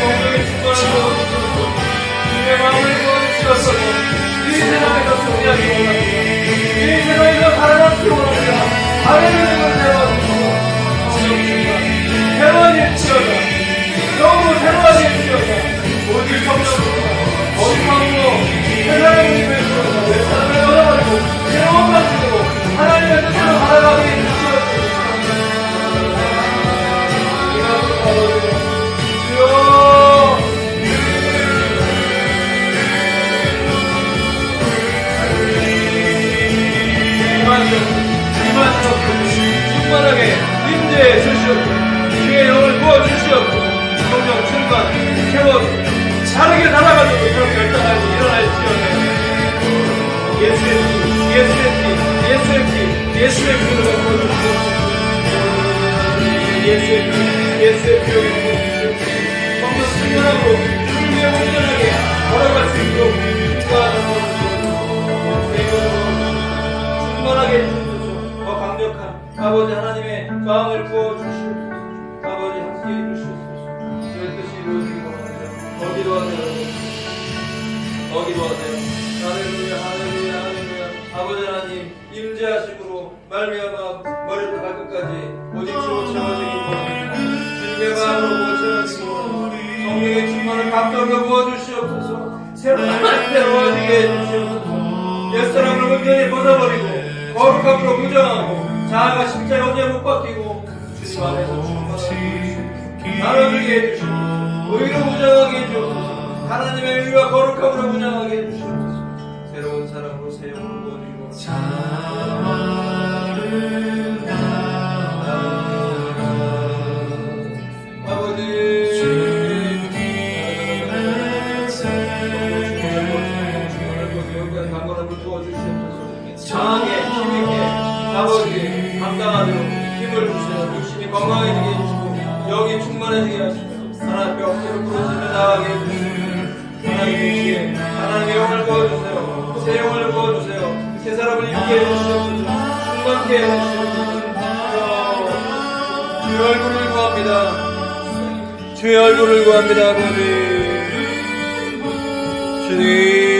[SPEAKER 3] 성령의 충만을 부어주시옵소서. 주님의 마음을 부어주시옵소서. 이 세상에서 승리하기 원합니다. 이 세상에서 살아남기 원합니다. 하나님의 것을 세워주시옵소서. 성령 충만, 새로운 일치여다. 너무 새로운 일치여다. 오직 성령 충만, 거룩함으로 세상의 모습을 주어서 내 사람을 열어버리고 새로운 방식으로 하나님의 뜻으로 살아가게 해주시옵소서. 주여 충만하게 임재해 주시옵소서. 주의 영을 부어주시옵소서. 성령 충만 채워주옵소서. 다르게 살아가지고 그런 결단하고 일어날지어다. 예수의 피로 예수의 피로 성령 충만하고 주님의 온전하게 걸어갈 수 있도록 충만하게 해주소서. 더 강력한 아버지 하나님의 마음을 부어주시옵소서. 아버지 함께 해주시옵소서. 주의 뜻이 이루어지기 원합니다. 더 기도하세요. 더 기도하세요. 할렐루야, 할렐루야, 할렐루야. 아버지 하나님, 임재하심으로 말미암아 머리부터 발끝까지 오직 주로 채워지기 원합니다. 주님의 마음으로 채워지기 원합니다. 성령의 충만을 감동으로 부어주시옵소서. 새로워지게 해주시옵소서. 옛사람을 온전히 벗어버리고 거룩함으로 무장하고 자아가 십자가 언제 못 박히고 주님 안에서 충만하게 나눠주게 해주시옵소서. 의로 무장하게 해주옵소서. 하나님의 의와 거룩함으로 무장하게 해주시옵소서. 새로운 사람으로 새 영으로 부어주시고 아버지 강건함을 부어주시옵소서. 강하게 힘있게 아버지 감당하도록 힘을 주시고 육신이 건강해지게 해주시고 영이 충만해지게 하시고 하나님의 어깨를 부르시며 나가게 해주시고 하나님의 지혜 하나님의 영을 부어주세요. 새 영을 부어주세요. 새 사람을 입게 해주시옵소서. 충만케 해주시옵소서. 주의 얼굴을 구합니다. 주의 얼굴을 구합니다. 아버지 주님